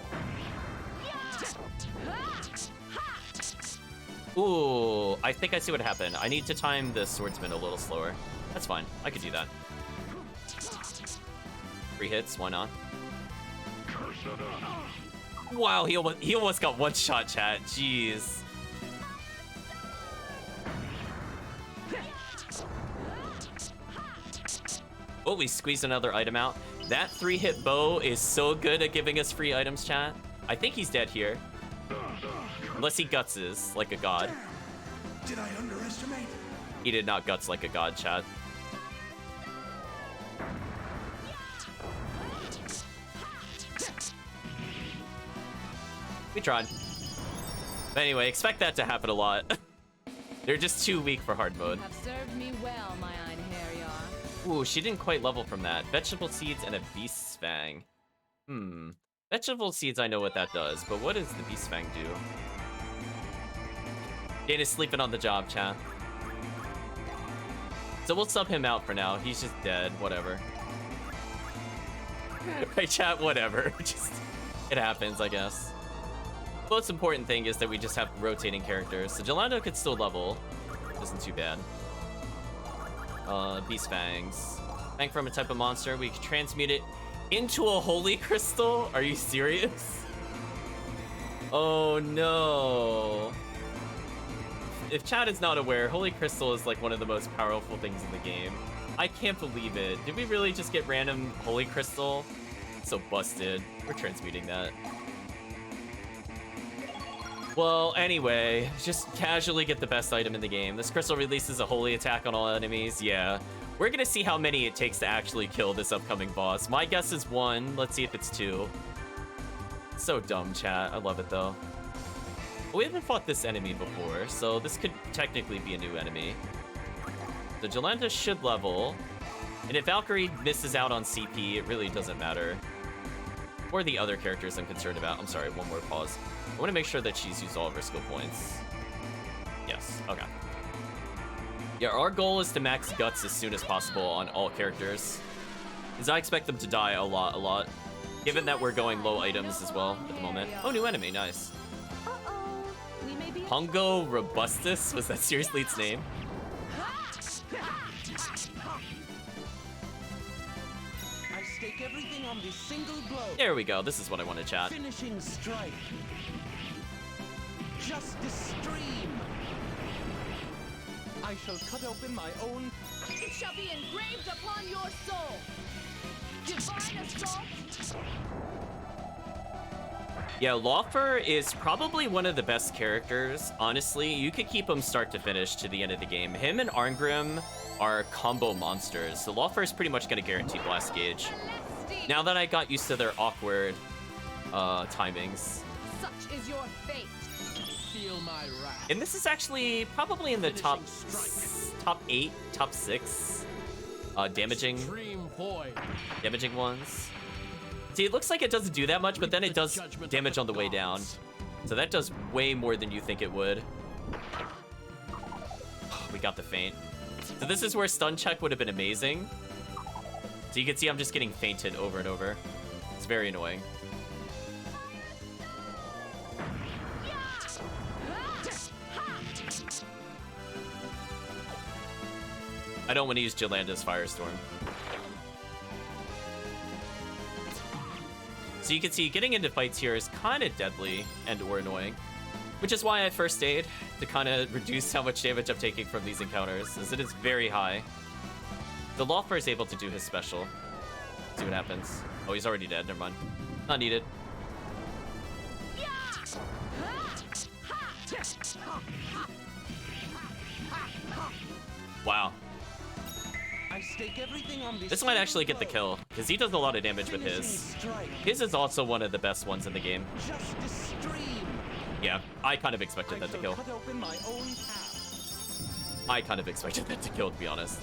Ooh, I think I see what happened. I need to time the swordsman a little slower. That's fine. I could do that. 3 hits, why not? Wow, he almost got one shot, chat. Jeez. Oh, we squeezed another item out. That 3-hit bow is so good at giving us free items, chat. I think he's dead here. Unless he gutses like a god. Did I underestimate? He did not guts like a god, chat. We tried. But anyway, expect that to happen a lot. They're just too weak for hard mode. You have served me well, my Einherjar. Ooh, she didn't quite level from that. Vegetable seeds and a beast's fang. Vegetable seeds, I know what that does, but what does the beast's fang do? Dana's sleeping on the job, chat. So we'll sub him out for now. He's just dead. Whatever. Right, chat? Whatever. Just, it happens, I guess. The most important thing is that we just have rotating characters. So Gelando could still level. Isn't too bad. Beast Fangs. Fang from a type of monster. We can transmute it into a holy crystal? Are you serious? Oh no. If chat is not aware, holy crystal is like one of the most powerful things in the game. I can't believe it. Did we really just get random holy crystal? So busted. We're transmuting that. Well, anyway, just casually get the best item in the game. This crystal releases a holy attack on all enemies. Yeah. We're gonna see how many it takes to actually kill this upcoming boss. My guess is 1. Let's see if it's 2. So dumb, chat. I love it, though. We haven't fought this enemy before, so this could technically be a new enemy. The Gelanda should level. And if Valkyrie misses out on CP, it really doesn't matter. Or the other characters I'm concerned about. I'm sorry, one more pause. I want to make sure that she's used all of her skill points. Yes, okay. Yeah, our goal is to max guts as soon as possible on all characters. Because I expect them to die a lot. Given that we're going low items as well at the moment. Oh, new enemy, nice. Uh-oh. We may be Hongo Robustus? Was that seriously its name? I stake everything on this single blow. There we go. This is what I want to chat. Finishing strike. Justice stream. I shall cut open my own. It shall be engraved upon your soul. Divine assault. Yeah, Laufer is probably one of the best characters. Honestly, you could keep him start to finish to the end of the game. Him and Arngrim are combo monsters. So Laufer is pretty much going to guarantee Blast Gauge. Now that I got used to their awkward timings. Such is your fate. Feel my wrath. And this is actually probably in the top 8, top 6 damaging ones. See, it looks like it doesn't do that much, but then it does damage on the way down. So that does way more than you think it would. We got the feint. So this is where stun check would have been amazing. So you can see I'm just getting feinted over and over. It's very annoying. I don't want to use Jolanda's Firestorm. So you can see getting into fights here is kind of deadly and or annoying. Which is why I first aid, to kind of reduce how much damage I'm taking from these encounters, as it is very high. The Laufer is able to do his special. See what happens. Oh, he's already dead. Never mind. Not needed. Wow. I stake everything on This might actually get the kill, because he does a lot of damage with his. His is also one of the best ones in the game. Justice stream. Yeah, I kind of expected that to kill. Cut open my own path. I kind of expected that to kill, to be honest.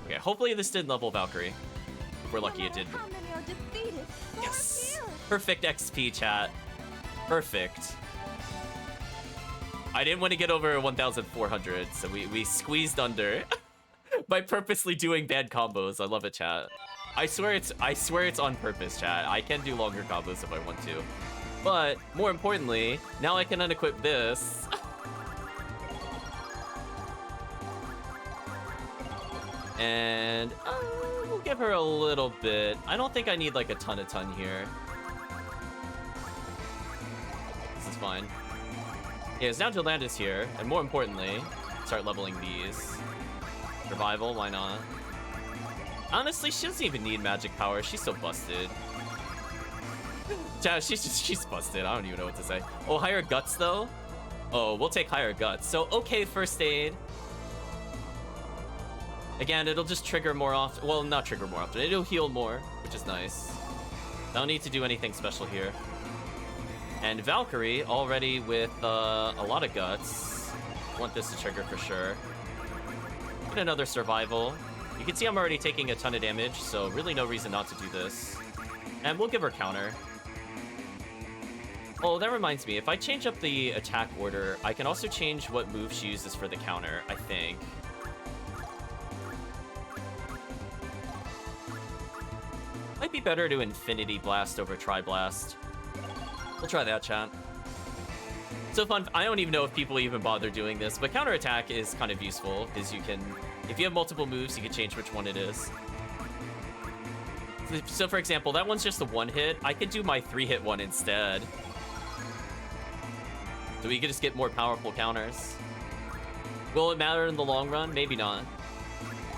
Okay, hopefully this did level Valkyrie. If we're lucky it did. How many are defeated? Yes! Perfect XP, chat. Perfect. I didn't want to get over 1,400, so we squeezed under by purposely doing bad combos. I love it, chat. I swear it's on purpose, chat. I can do longer combos if I want to. But more importantly, now I can unequip this. And we'll give her a little bit. I don't think I need like a ton here. This is fine. Yeah, so now Jolanda's here, and more importantly, start leveling these. Survival, why not? Honestly, she doesn't even need magic power. She's so busted. Yeah, she's busted. I don't even know what to say. Oh, higher guts though? Oh, we'll take higher guts. So, okay, first aid. Again, it'll just trigger more often. Well, not trigger more often. It'll heal more, which is nice. Don't need to do anything special here. And Valkyrie already with a lot of guts. Want this to trigger for sure. Get another survival. You can see I'm already taking a ton of damage, so really no reason not to do this. And we'll give her counter. Oh, that reminds me. If I change up the attack order, I can also change what move she uses for the counter, I think. Might be better to Infinity Blast over Tri-Blast. We'll try that, chat. So fun. I don't even know if people even bother doing this, but counterattack is kind of useful, because you can... If you have multiple moves, you can change which one it is. So, for example, that one's just a one-hit. I could do my three-hit one instead. So we could just get more powerful counters. Will it matter in the long run? Maybe not.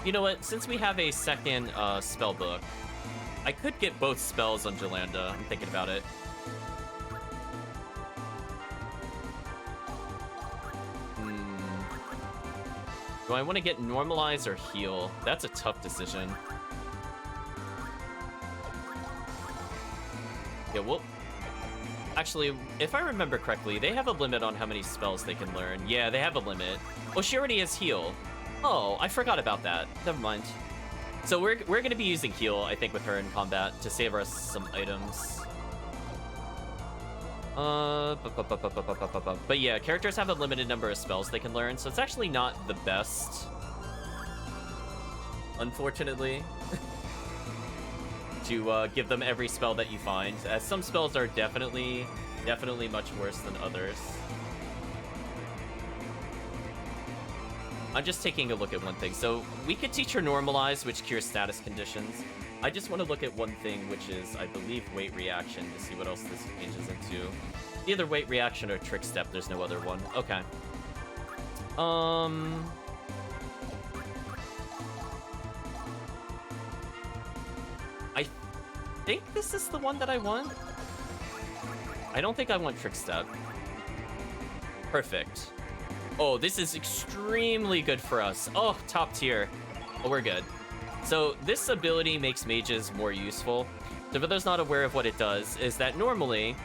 You know what? Since we have a second spell book, I could get both spells on Jolanda. I'm thinking about it. Do I want to get Normalize or Heal? That's a tough decision. Yeah, well... Actually, if I remember correctly, they have a limit on how many spells they can learn. Yeah, they have a limit. Oh, she already has Heal. Oh, I forgot about that. Never mind. So we're going to be using Heal, I think, with her in combat to save us some items. But yeah, characters have a limited number of spells they can learn, so it's actually not the best. Unfortunately. To give them every spell that you find, as some spells are definitely much worse than others. I'm just taking a look at one thing. So we could teach her Normalize, which cures status conditions. I just want to look at one thing, which is, I believe, Weight Reaction, to see what else this changes into. Either Weight Reaction or Trick Step, there's no other one. Okay. I think this is the one that I want. I don't think I want Trick Step. Perfect. Oh, this is extremely good for us. Oh, top tier. Oh, we're good. So this ability makes mages more useful. So for those not aware of what it does, is that normally,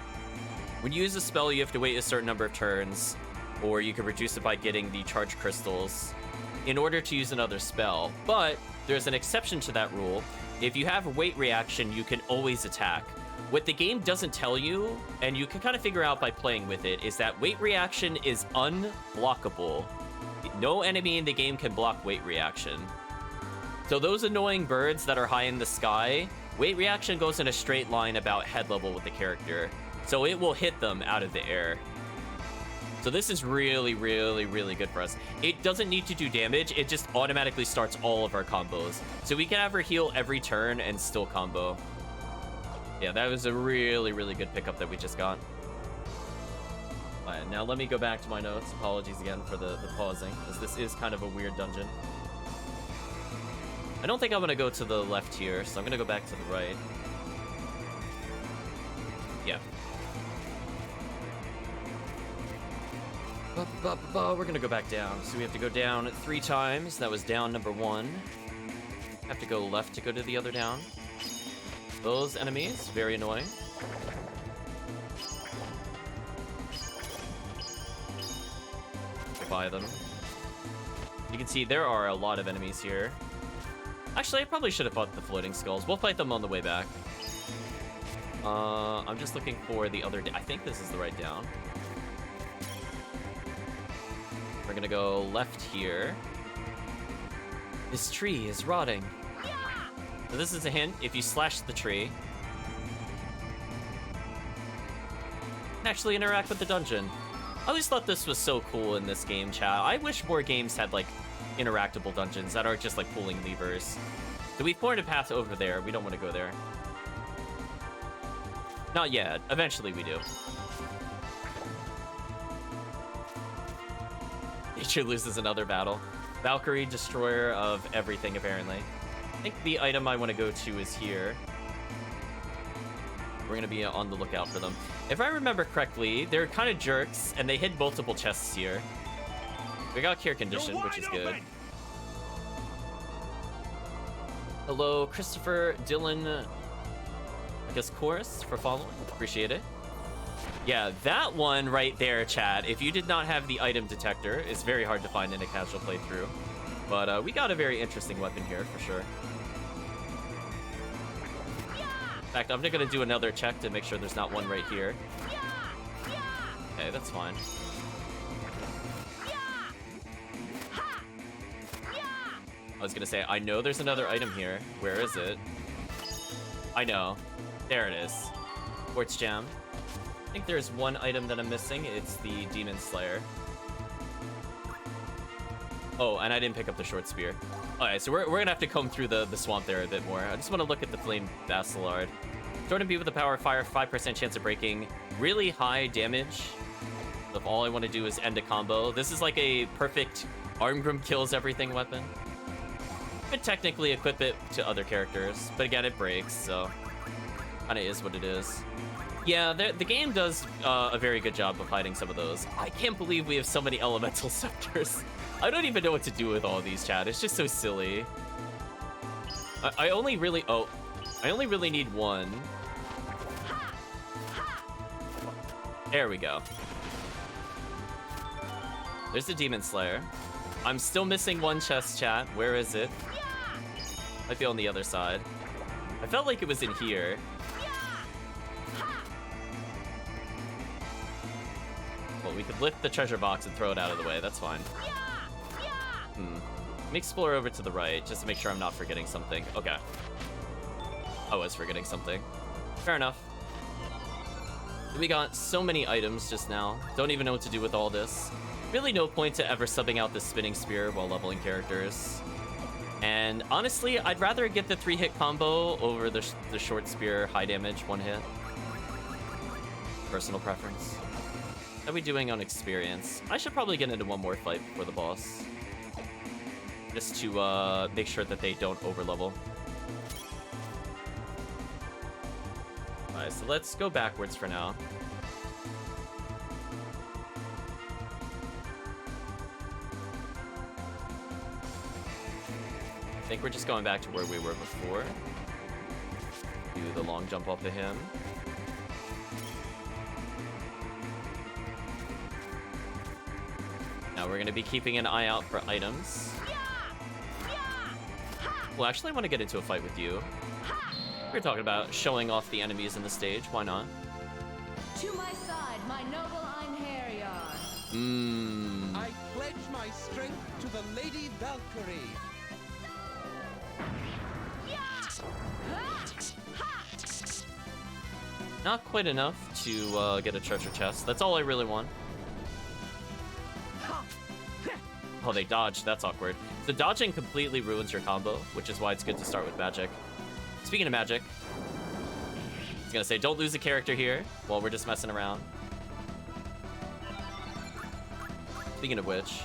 when you use a spell, you have to wait a certain number of turns, or you can reduce it by getting the charge crystals in order to use another spell. But there's an exception to that rule. If you have Weight Reaction, you can always attack. What the game doesn't tell you, and you can kind of figure out by playing with it, is that Weight Reaction is unblockable. No enemy in the game can block Weight Reaction. So those annoying birds that are high in the sky, Weight Reaction goes in a straight line about head level with the character. So it will hit them out of the air. So this is really, really, really good for us. It doesn't need to do damage, it just automatically starts all of our combos. So we can have her heal every turn and still combo. Yeah, that was a really, really good pickup that we just got. Alright, now let me go back to my notes. Apologies again for the pausing, as this is kind of a weird dungeon. I don't think I'm going to go to the left here, so I'm going to go back to the right. Yeah. We're going to go back down. So we have to go down 3 times. That was down number 1. Have to go left to go to the other down. Those enemies, very annoying. Buy them. You can see there are a lot of enemies here. Actually, I probably should have fought the floating skulls. We'll fight them on the way back. I'm just looking for the other... I think this is the right down. We're gonna go left here. This tree is rotting. So this is a hint. If you slash the tree, you can actually interact with the dungeon. I always thought this was so cool in this game, chat. I wish more games had, like, interactable dungeons that aren't just, like, pulling levers. So we've formed a path over there. We don't want to go there. Not yet. Eventually we do. Nature loses another battle. Valkyrie, destroyer of everything, apparently. I think the item I want to go to is here. We're going to be on the lookout for them. If I remember correctly, they're kind of jerks, and they hid multiple chests here. We got Cure Condition, which is good. Hello, Christopher, Dylan, I guess Chorus, for following. Appreciate it. Yeah, that one right there, chat, if you did not have the item detector, it's very hard to find in a casual playthrough. But we got a very interesting weapon here, for sure. In fact, I'm gonna do another check to make sure there's not one right here. Okay, that's fine. I was gonna say, I know there's another item here. Where is it? I know. There it is. Quartz Gem. I think there's one item that I'm missing. It's the Demon Slayer. Oh, and I didn't pick up the short spear. Alright, so we're gonna have to comb through the swamp there a bit more. I just want to look at the Flame Bastillard. Jordan B with the power of fire, 5% chance of breaking. Really high damage. If all I want to do is end a combo. This is like a perfect Armgrim kills everything weapon. Could technically equip it to other characters, but again, it breaks, so kinda is what it is. Yeah, the game does a very good job of hiding some of those. I can't believe we have so many elemental scepters. I don't even know what to do with all these, chat. It's just so silly. I only really need one. There we go. There's the Demon Slayer. I'm still missing one chest, chat. Where is it? Might be on the other side. I felt like it was in here. Well, we could lift the treasure box and throw it out of the way. That's fine. Let me explore over to the right, just to make sure I'm not forgetting something. Okay. I was forgetting something. Fair enough. We got so many items just now. Don't even know what to do with all this. Really no point to ever subbing out the spinning spear while leveling characters. And honestly, I'd rather get the 3-hit combo over the short spear high damage 1-hit. Personal preference. How are we doing on experience? I should probably get into one more fight before the boss. Just to make sure that they don't overlevel. Alright, so let's go backwards for now. I think we're just going back to where we were before. Do the long jump off of him. Now we're going to be keeping an eye out for items. Well, actually, I want to get into a fight with you. We were talking about showing off the enemies in the stage. Why not? To my side, my noble Einherjar. I pledge my strength to the Lady Valkyrie. Not quite enough to get a treasure chest. That's all I really want. Oh, they dodged. That's awkward. So dodging completely ruins your combo, which is why it's good to start with magic. Speaking of magic, I was gonna say, don't lose a character here while we're just messing around. Speaking of which...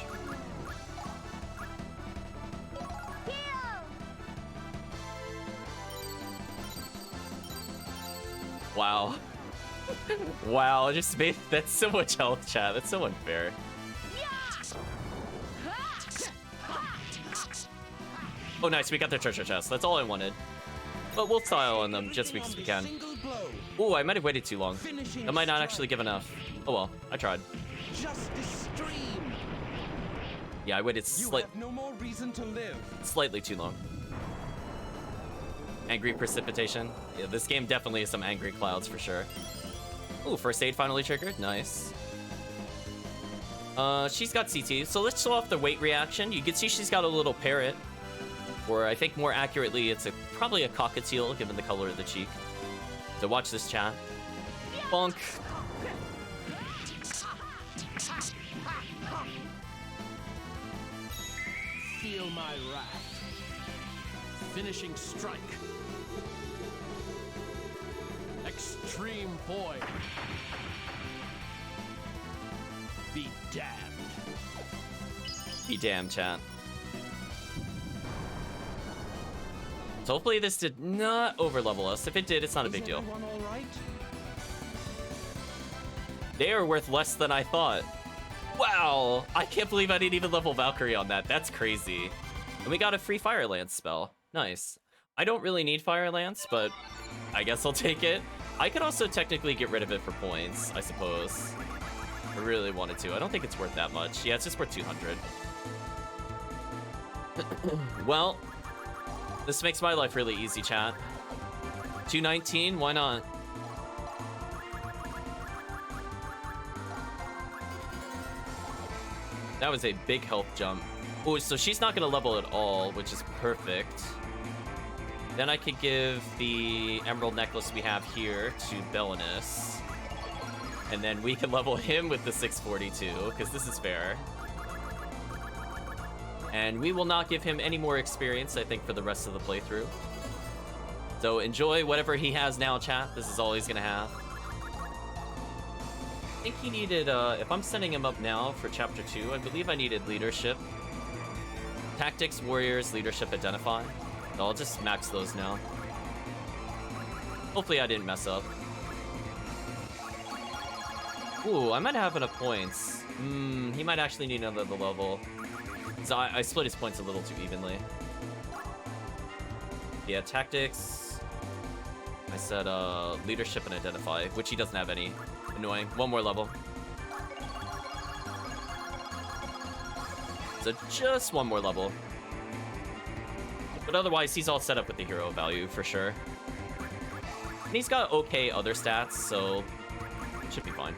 Wow. Wow, just made... That's so much health, chat. That's so unfair. Oh, nice. We got their treasure chest. That's all I wanted. But we'll style on them just because we can. Ooh, I might have waited too long. That might not actually give enough. Oh well, I tried. Justice stream. Yeah, I waited No more reason to live. slightly too long. Angry precipitation. Yeah, this game definitely has some angry clouds for sure. Ooh, first aid finally triggered. Nice. She's got CT. So let's show off the weight reaction. You can see she's got a little parrot. Or I think more accurately, it's probably a cockatiel, given the color of the cheek. So watch this, chat. Bonk. Feel my wrath. Finishing strike. Extreme void. Be damned. Be damned, chat. So hopefully this did not overlevel us. If it did, it's not a big deal. Everyone all right? They are worth less than I thought. Wow! I can't believe I didn't even level Valkyrie on that. That's crazy. And we got a free Fire Lance spell. Nice. I don't really need Fire Lance, but I guess I'll take it. I could also technically get rid of it for points, I suppose. I really wanted to. I don't think it's worth that much. Yeah, it's just worth 200. Well, this makes my life really easy, chat. 219, why not? That was a big health jump. Oh, so she's not gonna level at all, which is perfect. Then I could give the emerald necklace we have here to Belinus. And then we can level him with the 642, because this is fair. And we will not give him any more experience, I think, for the rest of the playthrough. So enjoy whatever he has now, chat. This is all he's gonna have. I think he needed, if I'm sending him up now for Chapter 2, I believe I needed Leadership. Tactics, Warriors, Leadership, Identify. So I'll just max those now. Hopefully I didn't mess up. Ooh, I might have enough points. He might actually need another level. So I split his points a little too evenly. Yeah, Tactics. I said Leadership and Identify, which he doesn't have any. Annoying. One more level. So just one more level. But otherwise, he's all set up with the hero value for sure. And he's got okay other stats, so it should be fine.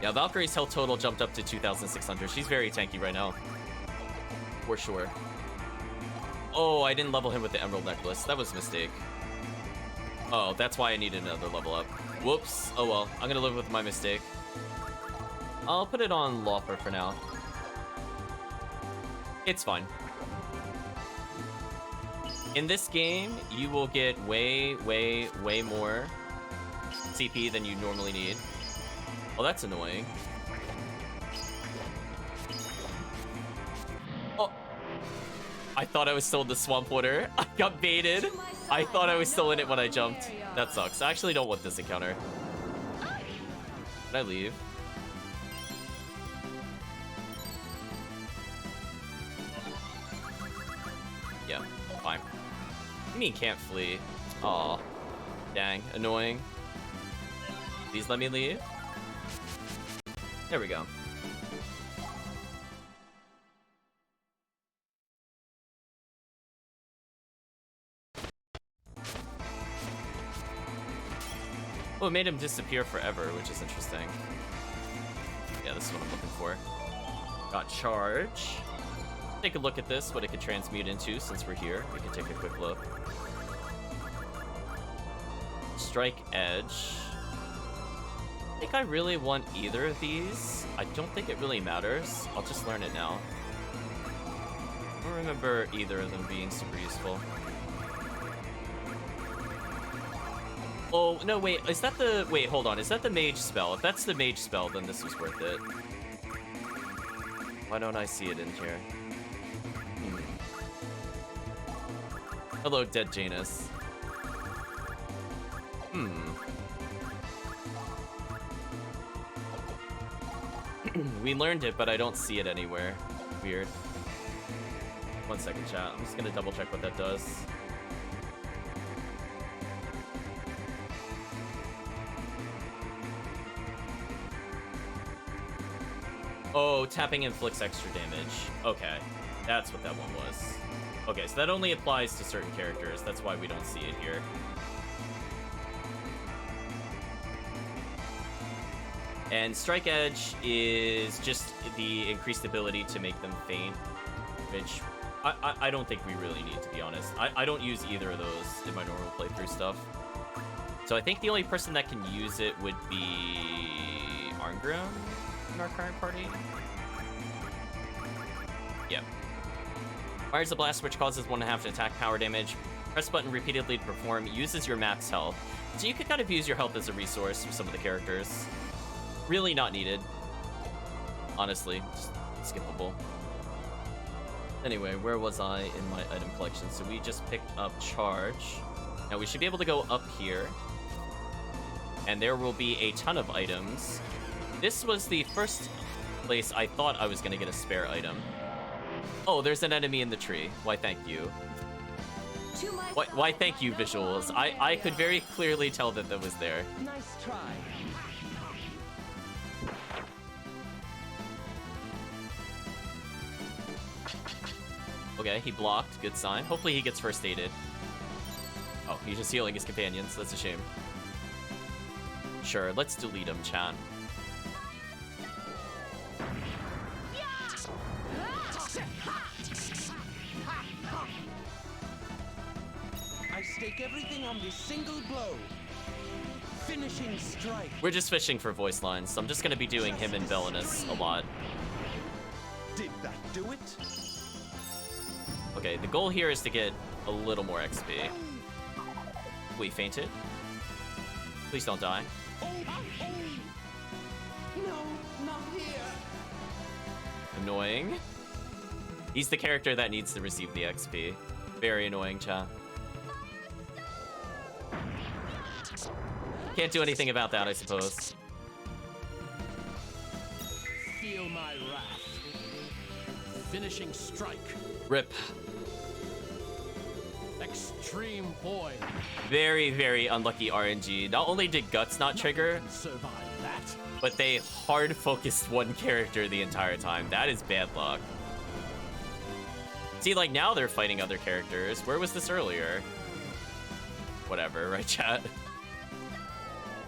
Yeah, Valkyrie's health total jumped up to 2,600. She's very tanky right now. For sure. Oh, I didn't level him with the Emerald Necklace. That was a mistake. Oh, that's why I needed another level up. Whoops. Oh well, I'm gonna live with my mistake. I'll put it on Lauper for now. It's fine. In this game, you will get way more CP than you normally need. Oh, that's annoying. Oh, I thought I was still in the Swamp Water. I got baited. I thought I was still in it when I jumped. That sucks. I actually don't want this encounter. Did I leave? Yeah, fine. You mean can't flee? Aw. Dang, annoying. Please let me leave. There we go. Oh, it made him disappear forever, which is interesting. Yeah, this is what I'm looking for. Got Charge. Take a look at this, what it could transmute into since we're here. We can take a quick look. Strike Edge. I think I really want either of these. I don't think it really matters. I'll just learn it now. I don't remember either of them being super useful. Oh, no, wait, is that the... Wait, hold on, is that the mage spell? If that's the mage spell, then this was worth it. Why don't I see it in here? Hello, Dead Janus. We learned it, but I don't see it anywhere. Weird. 1 second, chat. I'm just gonna double check what that does. Oh, tapping inflicts extra damage. Okay, that's what that one was. Okay, so that only applies to certain characters. That's why we don't see it here. And Strike Edge is just the increased ability to make them faint, which I don't think we really need, to be honest. I don't use either of those in my normal playthrough stuff. So I think the only person that can use it would be Arngrim in our current party. Yep. Fires a blast which causes 1.5 attack power damage. Press button repeatedly to perform. Uses your max health. So you could kind of use your health as a resource for some of the characters. Really not needed. Honestly, just skippable. Anyway, where was I in my item collection? So we just picked up Charge. Now we should be able to go up here. And there will be a ton of items. This was the first place I thought I was going to get a spare item. Oh, there's an enemy in the tree. Why, thank you. To my Why side, thank my you, noble visuals. I could Einherjar. very clearly tell that that was there. Nice try. Okay, he blocked. Good sign. Hopefully he gets first aided. Oh, he's just healing his companions. That's a shame. Sure, let's delete him, chat. I stake everything on this single blow. Finishing strike. We're just fishing for voice lines, so I'm just gonna be doing him and Belinus a lot. Did that do it? Okay, the goal here is to get a little more XP. We fainted. Please don't die. Oh, oh. No, not here. Annoying. He's the character that needs to receive the XP. Very annoying, chat. Can't do anything about that, I suppose. Feel my wrath. Finishing strike. Rip. Extreme void. Very, very unlucky RNG. Not only did Guts not trigger, Can survive that. but they hard focused one character the entire time. That is bad luck. See, like now they're fighting other characters. Where was this earlier? Whatever, right, chat?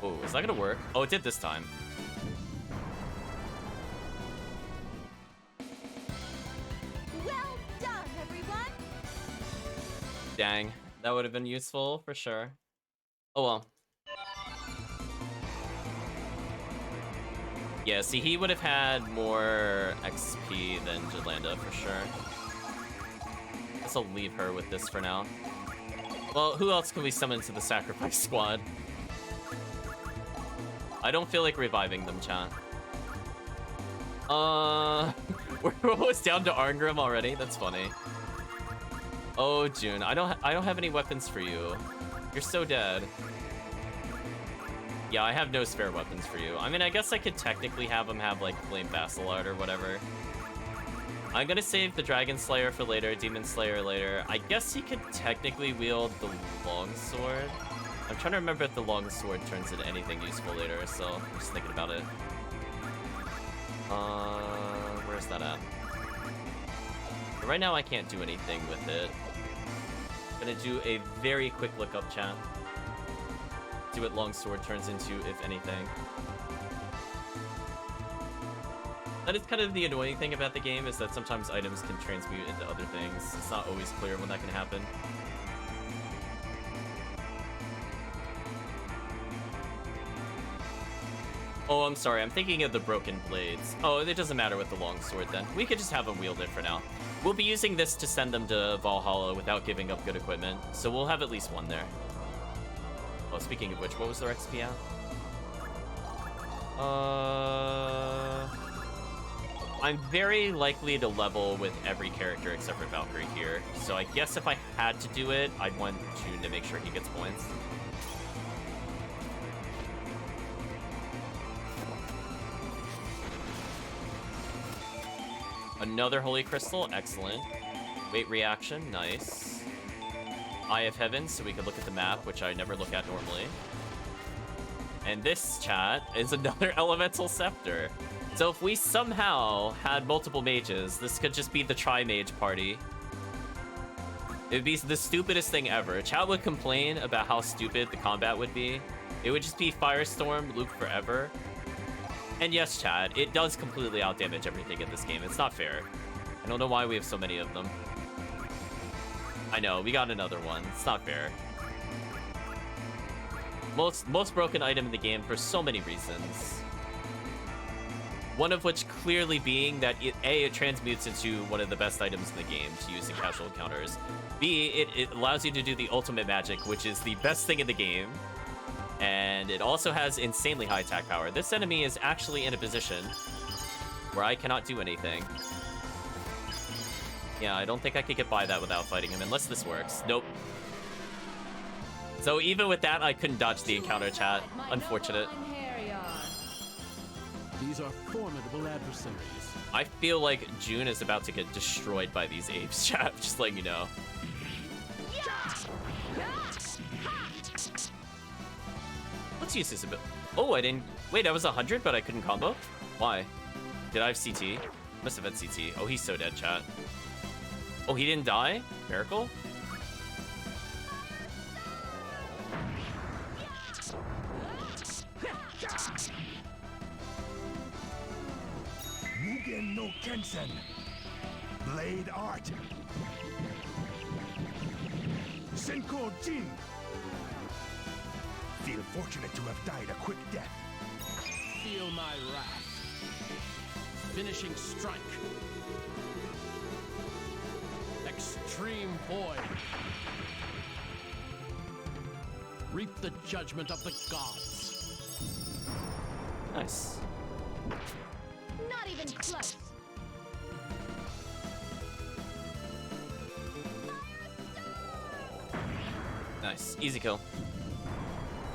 Oh, is that gonna work? Oh, it did this time. Well done, everyone. Dang, that would have been useful for sure. Oh well. Yeah, see, he would have had more XP than Jolanda for sure. Guess I'll leave her with this for now. Well, who else can we summon to the sacrifice squad? I don't feel like reviving them, chat. We're almost down to Arngrim already. That's funny. Oh, June, I don't have any weapons for you. You're so dead. Yeah, I have no spare weapons for you. I mean, I guess I could technically have him have like Flame Basilard or whatever. I'm gonna save the Dragon Slayer for later, Demon Slayer later. I guess he could technically wield the Longsword. I'm trying to remember if the Longsword turns into anything useful later, so I'm just thinking about it. Where's that at? But right now I can't do anything with it. Gonna do a very quick lookup, chat. See what Longsword turns into, if anything. That is kind of the annoying thing about the game, is that sometimes items can transmute into other things. It's not always clear when that can happen. Oh, I'm sorry, I'm thinking of the Broken Blades. Oh, it doesn't matter with the Longsword then. We could just have them wield it for now. We'll be using this to send them to Valhalla without giving up good equipment, so we'll have at least one there. Oh, speaking of which, what was their XP at? I'm very likely to level with every character except for Valkyrie here, so I guess if I had to do it, I'd want June to make sure he gets points. Another Holy Crystal, excellent. Wait reaction, nice. Eye of Heaven, so we can look at the map, which I never look at normally. And this, chat, is another Elemental Scepter. So if we somehow had multiple mages, this could just be the Tri-Mage party. It would be the stupidest thing ever. Chat would complain about how stupid the combat would be. It would just be Firestorm, Luke forever. And yes, chat, it does completely outdamage everything in this game. It's not fair. I don't know why we have so many of them. I know, we got another one. It's not fair. Most broken item in the game for so many reasons. One of which clearly being that it transmutes into one of the best items in the game to use in casual encounters. B, it allows you to do the ultimate magic, which is the best thing in the game. And it also has insanely high attack power. This enemy is actually in a position where I cannot do anything. Yeah, I don't think I could get by that without fighting him, unless this works. Nope. So even with that, I couldn't dodge the encounter, chat. Unfortunate. These are formidable adversaries. I feel like June is about to get destroyed by these apes, chat. Just letting you know. let's use his ability. Oh, I didn't... Wait, I was 100, but I couldn't combo? Why? Did I have CT? Must have had CT. Oh, he's so dead, chat. Oh, he didn't die? Miracle? Mugen no Kensen. Blade Art. Senko Jin. Feel fortunate to have died a quick death. Feel my wrath. Finishing strike. Extreme void. Reap the judgment of the gods. Nice. Not even close. Nice. Easy kill.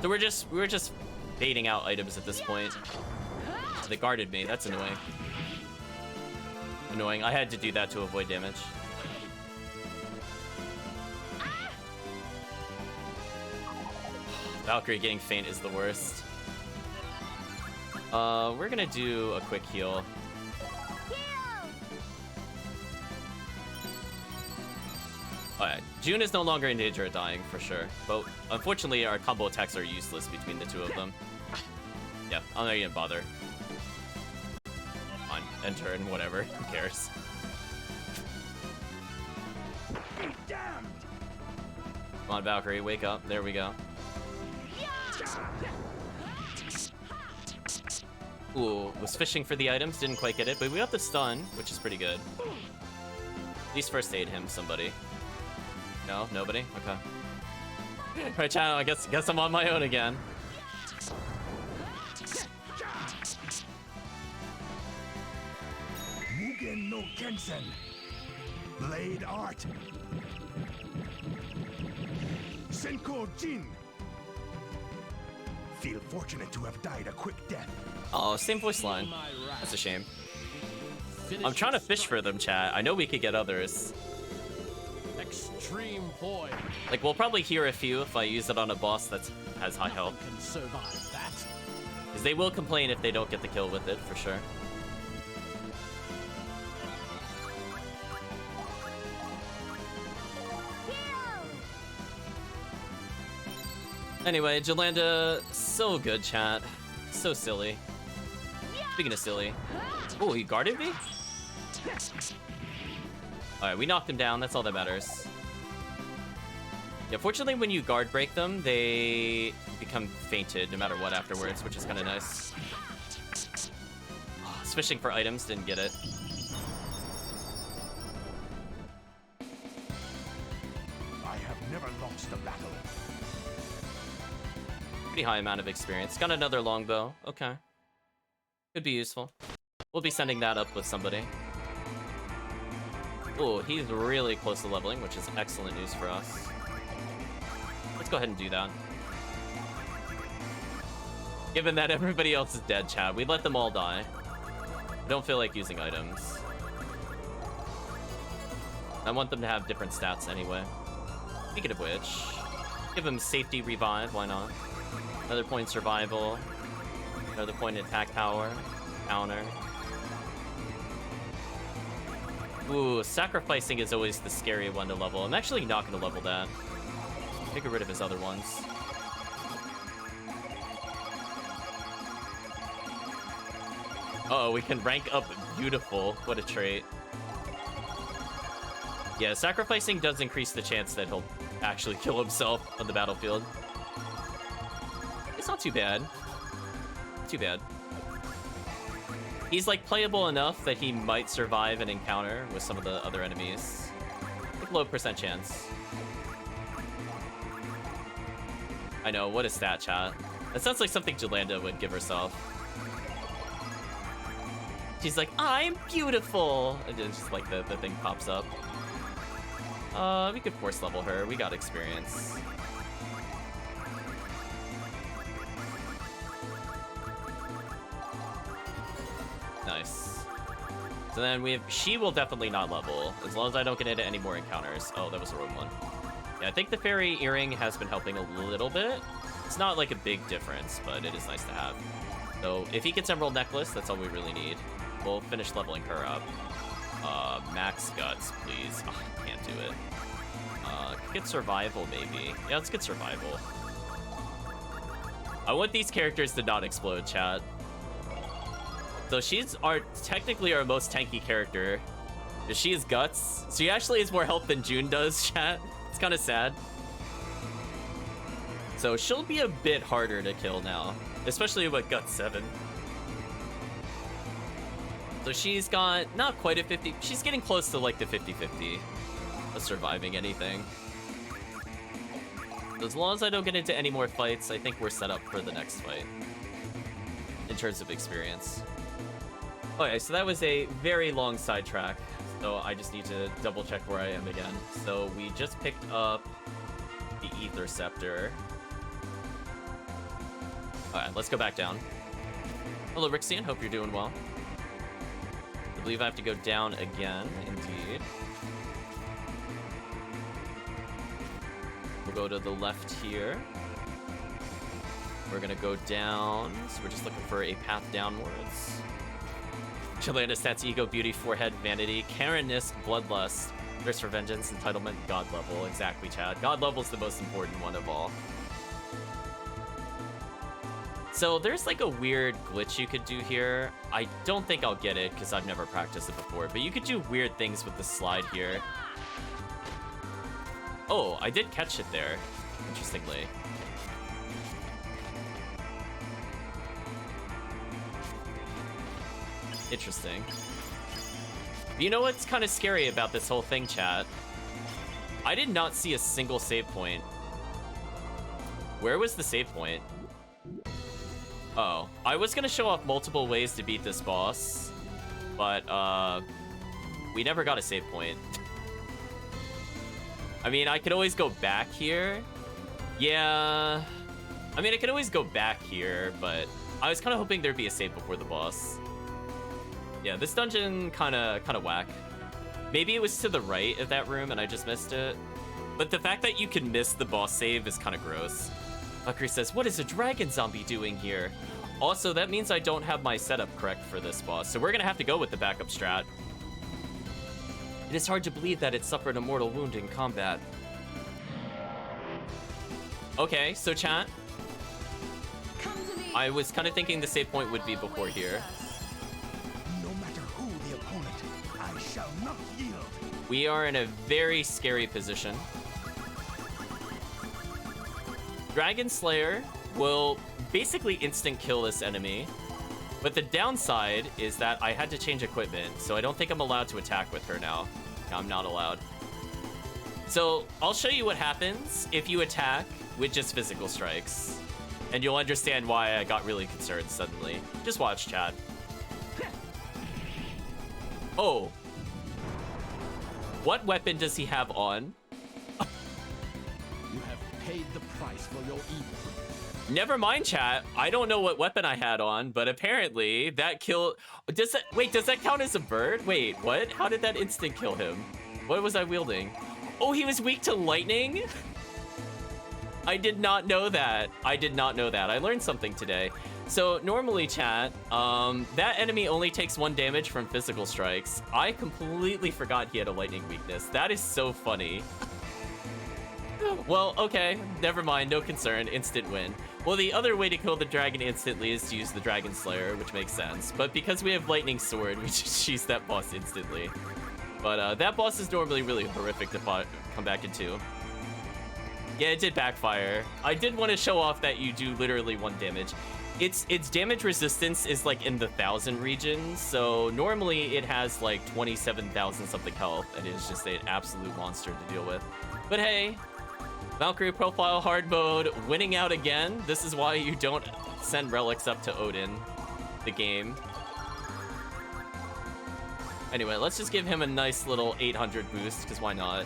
So we were just baiting out items at this point. They guarded me. That's annoying. Annoying. I had to do that to avoid damage. Valkyrie getting faint is the worst. We're gonna do a quick heal. Alright, June is no longer in danger of dying, for sure. But unfortunately, our combo attacks are useless between the two of them. Yeah, I'm not even bother. Fine, enter and whatever, who cares? Be damned! Come on, Valkyrie, wake up. There we go. Ooh, was fishing for the items, didn't quite get it, but we got the stun, which is pretty good. At least first aid him, somebody. No? Nobody? Okay. Right, channel, I guess I'm on my own again. Mugen no Kensen. Blade Art. Senko Jin. Feel fortunate to have died a quick death. Oh, same voice line. My wrath. That's a shame. Finishing I'm trying to fish strike. for them, chat. I know we could get others. Extreme void. Like, we'll probably hear a few if I use it on a boss that has high health. Nothing can survive that. Because they will complain if they don't get the kill with it, for sure. Anyway, Jolanda, so good, chat. So silly. Speaking of silly. Oh, he guarded me? Alright, we knocked him down. That's all that matters. Yeah, fortunately, when you guard break them, they become fainted no matter what afterwards, which is kind of nice. Oh, I was fishing for items, didn't get it. I have never lost a battle. Pretty high amount of experience. Got another longbow. Okay. Could be useful. We'll be sending that up with somebody. Oh, he's really close to leveling, which is excellent news for us. Let's go ahead and do that. Given that everybody else is dead, chat, we let them all die. I don't feel like using items. I want them to have different stats anyway. Speaking of which, give them safety revive, why not? Another point survival. Another point attack power. Counter. Ooh, sacrificing is always the scary one to level. I'm actually not going to level that. Get rid of his other ones. Uh-oh, we can rank up beautiful. What a trait. Yeah, sacrificing does increase the chance that he'll actually kill himself on the battlefield. It's not too bad. Too bad. He's like playable enough that he might survive an encounter with some of the other enemies. Like low % chance. I know, what a stat, chat. That sounds like something Jolanda would give herself. She's like, I'm beautiful! And then just like the thing pops up. We could force level her. We got experience. Nice. So then she will definitely not level, as long as I don't get into any more encounters. Oh, that was the wrong one. Yeah, I think the fairy earring has been helping a little bit. It's not like a big difference, but it is nice to have. So if he gets Emerald Necklace, that's all we really need. We'll finish leveling her up. Max Guts, please. Oh, I can't do it. Get Survival, maybe. Yeah, let's get Survival. I want these characters to not explode, chat. So she's technically our most tanky character. She is Guts. She actually has more health than June does, chat. It's kind of sad. So she'll be a bit harder to kill now, especially with Guts 7. So she's got not quite a 50. She's getting close to like the 50-50 of surviving anything. As long as I don't get into any more fights, I think we're set up for the next fight in terms of experience. Okay, so that was a very long sidetrack. So I just need to double check where I am again. So we just picked up the Ether Scepter. Alright, let's go back down. Hello, Rixian. Hope you're doing well. I believe I have to go down again, indeed. We'll go to the left here. We're gonna go down, so we're just looking for a path downwards. Chilena stats, ego, beauty, forehead, vanity, Karenness, bloodlust, thirst for vengeance, entitlement, god level. Exactly, Chad. God level is the most important one of all. So there's like a weird glitch you could do here. I don't think I'll get it because I've never practiced it before, but you could do weird things with the slide here. Oh, I did catch it there, interestingly. Interesting. You know what's kind of scary about this whole thing, chat? I did not see a single save point. Where was the save point? Oh, I was gonna show off multiple ways to beat this boss, but we never got a save point. I mean, I could always go back here. Yeah, I mean, I could always go back here, but I was kind of hoping there'd be a save before the boss. Yeah, this dungeon kind of whack. Maybe it was to the right of that room and I just missed it. But the fact that you can miss the boss save is kind of gross. Valkyrie says, what is a dragon zombie doing here? Also, that means I don't have my setup correct for this boss, so we're gonna have to go with the backup strat. It is hard to believe that it suffered a mortal wound in combat. Okay, so chat. Come to me. I was kind of thinking the save point would be before here. No matter who the opponent, I shall not yield. We are in a very scary position. Dragon Slayer will basically instant kill this enemy, but the downside is that I had to change equipment, so I don't think I'm allowed to attack with her now. I'm not allowed. So I'll show you what happens if you attack with just physical strikes, and you'll understand why I got really concerned suddenly. Just watch, chat. Oh. What weapon does he have on? You have paid the price for your evil. Never mind, chat. I don't know what weapon I had on, but apparently that kill... Does that count as a bird? Wait, what? How did that instant kill him? What was I wielding? Oh, he was weak to lightning? I did not know that. I did not know that. I learned something today. So normally, chat, that enemy only takes 1 damage from physical strikes. I completely forgot he had a lightning weakness. That is so funny. Well, okay, never mind, no concern, instant win. Well, the other way to kill the dragon instantly is to use the Dragon Slayer, which makes sense. But because we have Lightning Sword, we just use that boss instantly. But that boss is normally really horrific to come back into. Yeah, it did backfire. I did want to show off that you do literally 1 damage. Its damage resistance is like in the 1,000 region, so normally it has like 27,000 something health, and it is just an absolute monster to deal with. But hey, Valkyrie profile hard mode, winning out again. This is why you don't send relics up to Odin, the game. Anyway, let's just give him a nice little 800 boost, because why not?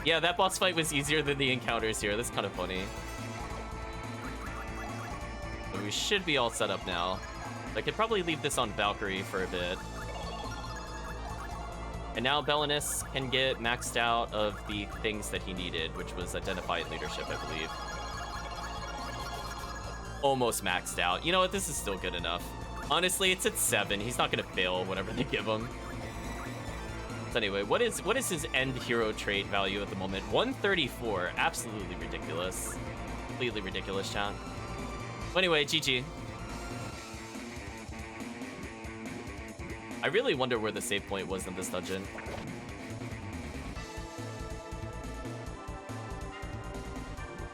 Yeah, that boss fight was easier than the encounters here. That's kind of funny. But we should be all set up now. I could probably leave this on Valkyrie for a bit. And now Belinus can get maxed out of the things that he needed, which was Identify and Leadership, I believe. almost maxed out. You know what? This is still good enough. Honestly, it's at 7. He's not gonna fail whatever they give him. So anyway, what is his end hero trait value at the moment? 134. Absolutely ridiculous. Completely ridiculous, chat. But anyway, GG. I really wonder where the save point was in this dungeon.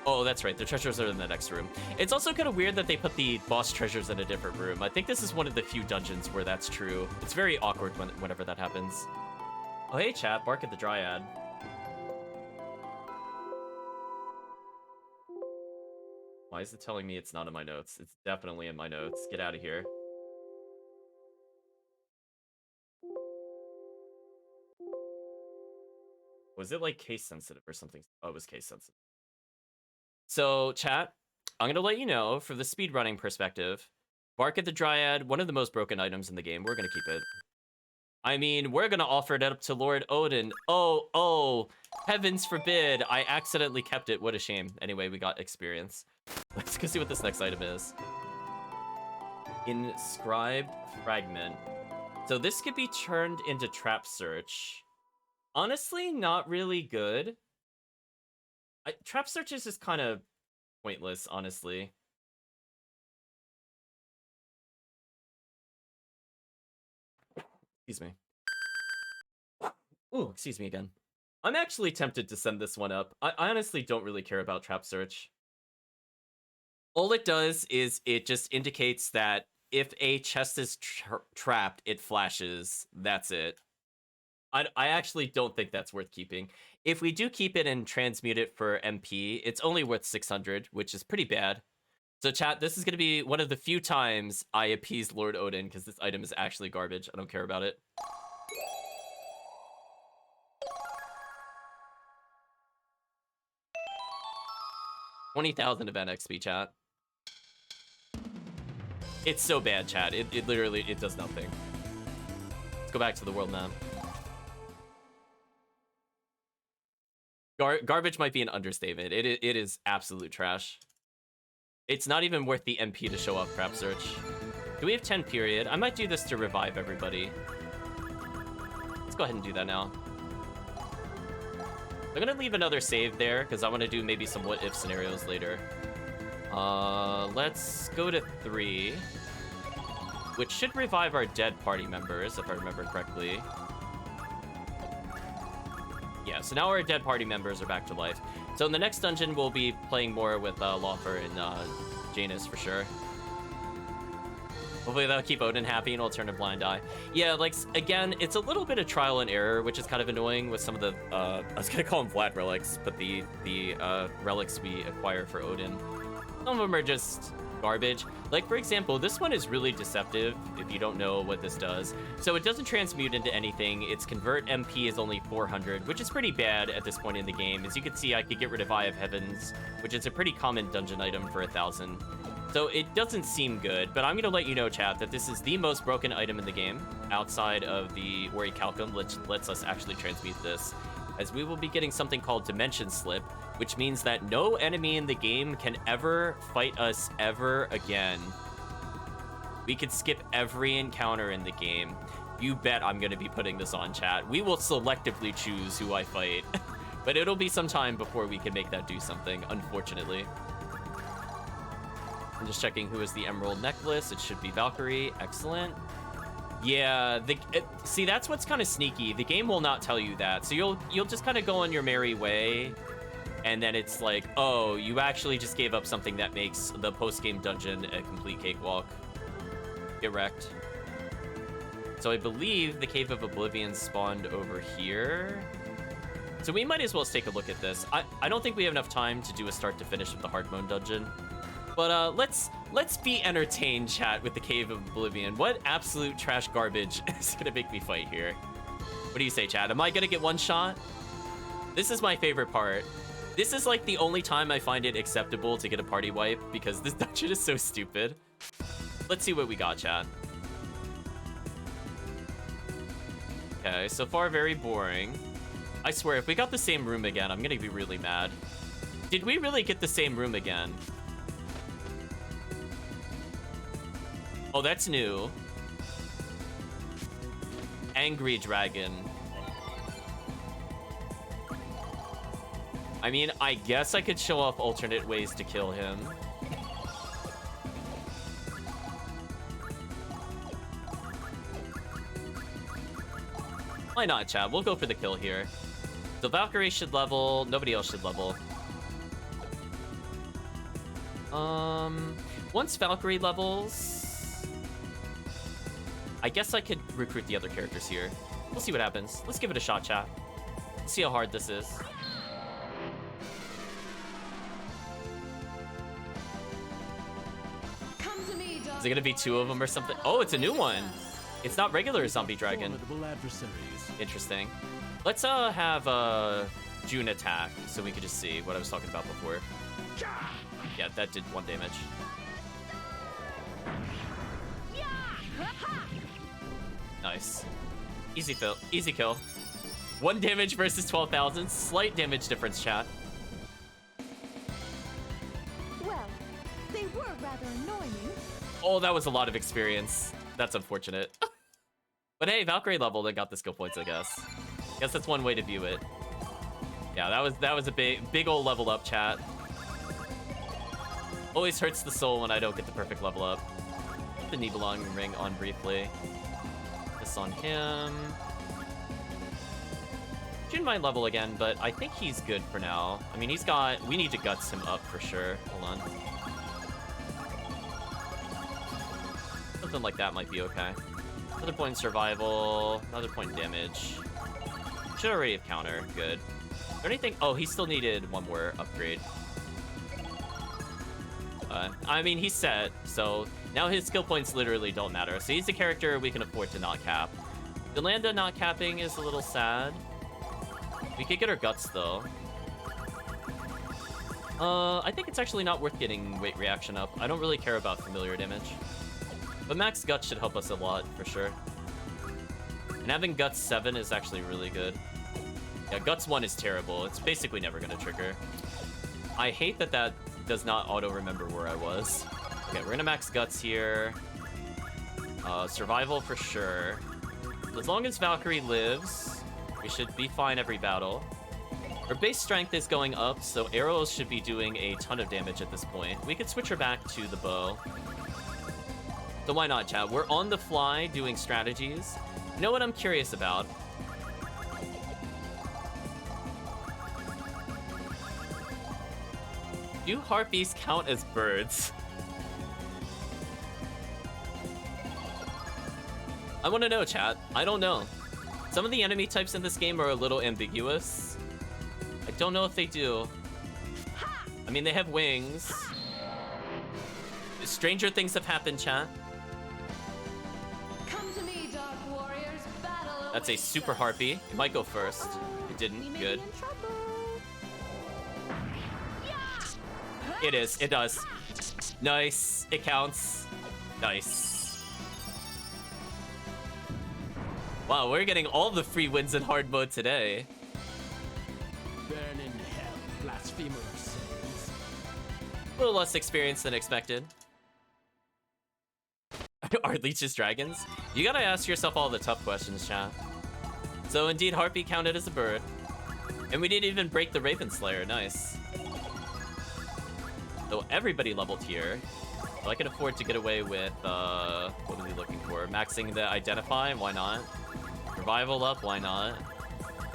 Oh, that's right. The treasures are in the next room. It's also kind of weird that they put the boss treasures in a different room. I think this is one of the few dungeons where that's true. It's very awkward whenever that happens. Oh, hey, chat. Bark at the Dryad. Why is it telling me it's not in my notes? It's definitely in my notes. Get out of here. Was it like case sensitive or something? Oh, it was case sensitive. So, chat, I'm going to let you know, from the speedrunning perspective, Bark at the Dryad, one of the most broken items in the game. We're going to keep it. I mean, we're going to offer it up to Lord Odin. Oh, heavens forbid. I accidentally kept it. What a shame. Anyway, we got experience. Let's go see what this next item is. Inscribed Fragment. So this could be turned into Trap Search. Honestly, not really good. Trap Search is just kind of pointless, honestly. Excuse me. Ooh, excuse me again. I'm actually tempted to send this one up. I honestly don't really care about Trap Search. All it does is it just indicates that if a chest is trapped, it flashes. That's it. I actually don't think that's worth keeping. If we do keep it and transmute it for MP, it's only worth 600, which is pretty bad. So chat, this is going to be one of the few times I appease Lord Odin, because this item is actually garbage. I don't care about it. $20,000 event XP, chat. It's so bad, chat. It literally, it does nothing. Let's go back to the world map. Garbage might be an understatement. It is absolute trash. It's not even worth the MP to show up Trap Search. Do we have 10 period? I might do this to revive everybody. Let's go ahead and do that now. I'm gonna leave another save there because I want to do maybe some what if scenarios later. Let's go to 3, which should revive our dead party members if I remember correctly. Yeah, so now our dead party members are back to life. So in the next dungeon, we'll be playing more with Laufer and Janus for sure. Hopefully that'll keep Odin happy and we'll turn a blind eye. Yeah, like, again, it's a little bit of trial and error, which is kind of annoying with some of the, I was gonna call them Vlad relics, but the relics we acquire for Odin. Some of them are just garbage. Like, for example, this one is really deceptive if you don't know what this does. So it doesn't transmute into anything. Its convert MP is only 400, which is pretty bad at this point in the game. As you can see, I could get rid of Eye of Heavens, which is a pretty common dungeon item for 1,000. So it doesn't seem good, but I'm going to let you know, chat, that this is the most broken item in the game outside of the Orichalcum, which lets us actually transmute this, as we will be getting something called Dimension Slip, which means that no enemy in the game can ever fight us ever again. We could skip every encounter in the game. You bet I'm going to be putting this on, chat. We will selectively choose who I fight, but it'll be some time before we can make that do something, unfortunately. I'm just checking who is the Emerald Necklace. It should be Valkyrie. Excellent. Yeah, see, that's what's kind of sneaky. The game will not tell you that, so you'll just kind of go on your merry way, and then it's like, oh, you actually just gave up something that makes the post-game dungeon a complete cakewalk. Get wrecked. So I believe the Cave of Oblivion spawned over here. So we might as well take a look at this. I don't think we have enough time to do a start to finish with the Hard Mode dungeon. But let's be entertained, chat, with the Cave of Oblivion. What absolute trash garbage is gonna make me fight here? What do you say, chat? Am I gonna get one shot? This is my favorite part. This is like the only time I find it acceptable to get a party wipe because this dungeon is so stupid. Let's see what we got, chat. Okay, so far very boring. I swear, if we got the same room again, I'm gonna be really mad. Did we really get the same room again? Oh, that's new. Angry Dragon. I mean, I guess I could show off alternate ways to kill him. Why not, chat? We'll go for the kill here. So Valkyrie should level. Nobody else should level. Once Valkyrie levels, I guess I could recruit the other characters here. We'll see what happens. Let's give it a shot, chat. Let's see how hard this is. Come to me, Is it gonna be 2 of them or something? Oh, it's a new one. It's not regular zombie dragon. Formidable adversaries. Interesting. Let's have June attack so we could just see what I was talking about before. Yeah, that did 1 damage. Nice. Easy kill. 1 damage versus 12,000. Slight damage difference, chat. Well, they were rather annoying. Oh, that was a lot of experience. That's unfortunate. But hey, Valkyrie leveled and got the skill points, I guess. Guess that's one way to view it. Yeah, that was a big old level up, chat. Always hurts the soul when I don't get the perfect level up. Put the Nibelung ring on briefly. This on him. June might level again, but I think he's good for now. I mean, we need to guts him up for sure. Hold on. Something like that might be okay. Another point in survival, another point in damage. Should already have counter, good. Is there anything? Oh, he still needed 1 more upgrade. I mean, he's set, so now his skill points literally don't matter. So he's a character we can afford to not cap. Yolanda not capping is a little sad. We could get her guts, though. I think it's actually not worth getting weight reaction up. I don't really care about familiar damage. But max guts should help us a lot, for sure. And having guts 7 is actually really good. Yeah, guts 1 is terrible. It's basically never gonna trigger. I hate that that does not auto-remember where I was. Okay, we're gonna max guts here. Survival for sure. As long as Valkyrie lives, we should be fine every battle. Her base strength is going up, so arrows should be doing a ton of damage at this point. We could switch her back to the bow. So why not, chat? We're on the fly doing strategies. You know what I'm curious about? Do harpies count as birds? I want to know, chat. I don't know. Some of the enemy types in this game are a little ambiguous. I don't know if they do. I mean, they have wings. Stranger things have happened, chat. Come to me, Dark Warriors. Battle That's a awaits super us. harpy. It might go first. It didn't. We may Good. be in trouble. It is. It does. Nice. It counts. Nice. Wow, we're getting all the free wins in hard mode today. Burn in hell, blasphemer of sins. A little less experience than expected. Are leeches dragons? You gotta ask yourself all the tough questions, chat. So indeed, Harpy counted as a bird. And we didn't even break the Raven Slayer. Nice. So everybody leveled here. So I can afford to get away with, what was he looking for? Maxing the Identify, why not? Survival up, why not?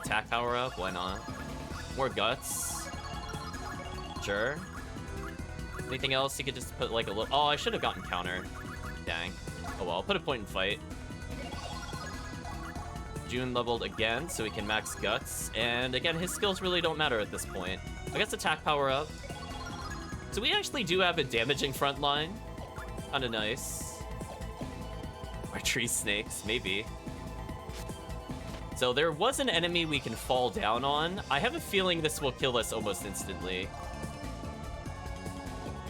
Attack power up, why not? More guts. Sure. Anything else? You could just put like a little... Oh, I should have gotten counter. Dang. Oh well, I'll put a point in fight. June leveled again, so he can max guts. And again, his skills really don't matter at this point. I guess attack power up. So we actually do have a damaging front line. Kinda nice. Or tree snakes, maybe. So there was an enemy we can fall down on. I have a feeling this will kill us almost instantly.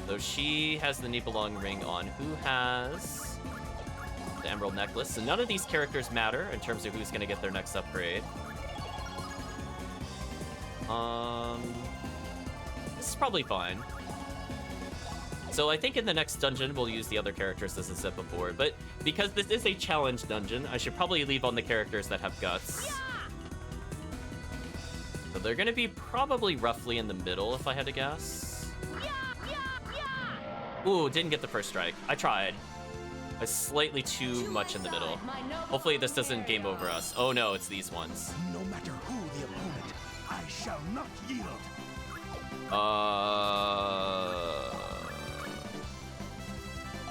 So she has the Nibelung ring on. Who has the Emerald Necklace? So none of these characters matter in terms of who's gonna get their next upgrade. This is probably fine. So I think in the next dungeon, we'll use the other characters as I said before. But because this is a challenge dungeon, I should probably leave on the characters that have guts. So they're going to be probably roughly in the middle, if I had to guess. Ooh, didn't get the first strike. I tried. I slightly too much in the middle. Hopefully this doesn't game over us. Oh no, it's these ones. No matter who the opponent, I shall not yield.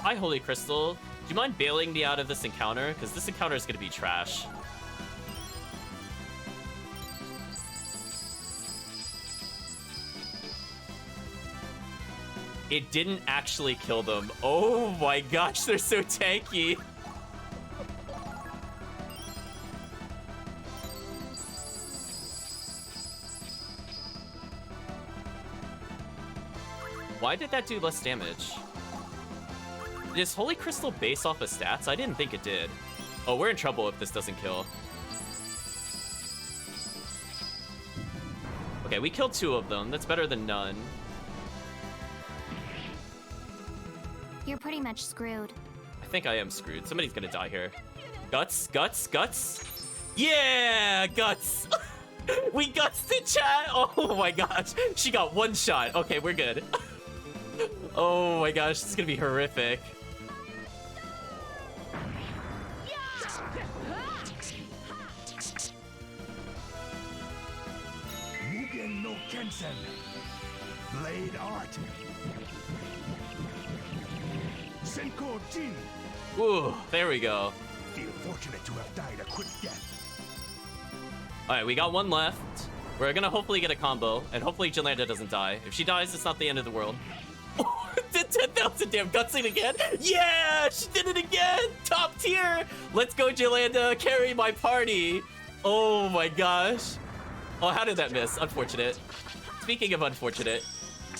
Hi, Holy Crystal. Do you mind bailing me out of this encounter? Because this encounter is going to be trash. It didn't actually kill them. Oh my gosh, they're so tanky. Why did that do less damage? Does Holy Crystal base off of stats? I didn't think it did. Oh, we're in trouble if this doesn't kill. Okay, we killed 2 of them. That's better than none. You're pretty much screwed. I think I am screwed. Somebody's gonna die here. Guts, guts, guts. Yeah, guts. We guts the chat. Oh my gosh. She got 1 shot. Okay, we're good. Oh my gosh, this is gonna be horrific. Mugen no Kensen. Blade art. Senko Jin. Ooh, there we go. Feel fortunate to have died a quick death. Alright, we got 1 left. We're gonna hopefully get a combo, and hopefully Jolanda doesn't die. If she dies, it's not the end of the world. Did 10,000 damn gutsing again? Yeah, she did it again! Top tier! Let's go, Jolanda, carry my party! Oh my gosh. Oh, how did that miss? Unfortunate. Speaking of unfortunate.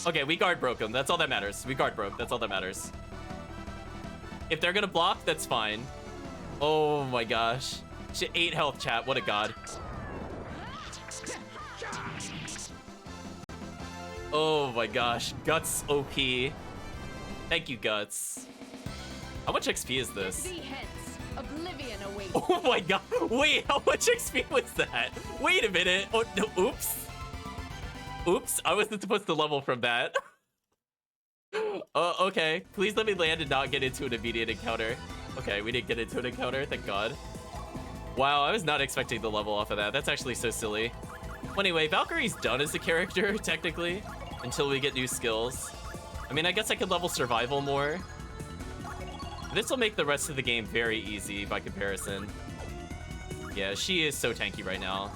Okay, we guard broke them. That's all that matters. We guard broke. That's all that matters. If they're gonna block, that's fine. Oh my gosh. Shit, 8 health, chat. What a god. Oh my gosh. Guts OP. Thank you, Guts. How much XP is this? See hence. Oblivion awaits. Oh my god. Wait, how much XP was that? Wait a minute. Oh, no. Oops. Oops. I wasn't supposed to level from that. Okay. Please let me land and not get into an immediate encounter. Okay, we didn't get into an encounter. Thank God. Wow, I was not expecting the level off of that. That's actually so silly. Well, anyway, Valkyrie's done as a character, technically, until we get new skills. I mean, I guess I could level survival more. This will make the rest of the game very easy by comparison. Yeah, she is so tanky right now.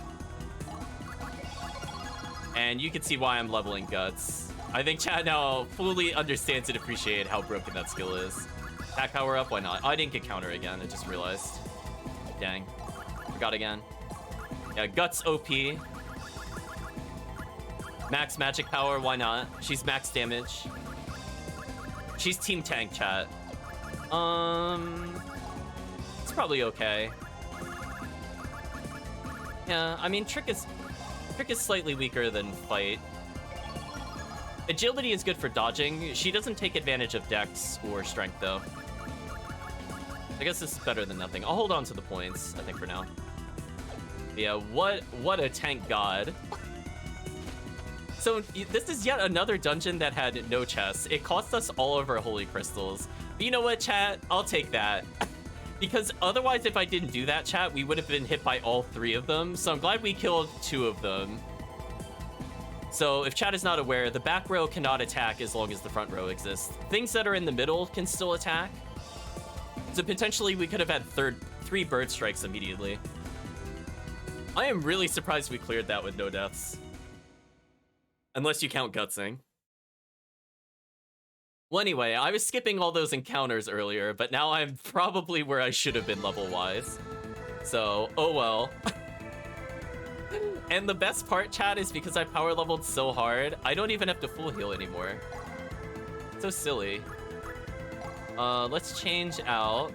And you can see why I'm leveling Guts. I think chat now fully understands and appreciates how broken that skill is. Attack power up, why not? Oh, I didn't get counter again, I just realized. Dang. Forgot again. Yeah, Guts OP. Max magic power, why not? She's max damage. She's team tank, chat. It's probably okay. Yeah, I mean, Trick is slightly weaker than Fight. Agility is good for dodging. She doesn't take advantage of Dex or Strength, though. I guess this is better than nothing. I'll hold on to the points, I think, for now. Yeah, what a tank god. So this is yet another dungeon that had no chests. It cost us all of our holy crystals. But you know what, chat? I'll take that. Because otherwise, if I didn't do that, chat, we would have been hit by all 3 of them. So I'm glad we killed 2 of them. So if chat is not aware, the back row cannot attack as long as the front row exists. Things that are in the middle can still attack. So potentially we could have had 3 bird strikes immediately. I am really surprised we cleared that with no deaths. Unless you count gutsing. Well, anyway, I was skipping all those encounters earlier, but now I'm probably where I should have been level-wise. So, oh well. And the best part, chat, is because I power leveled so hard, I don't even have to full heal anymore. So silly. Let's change out.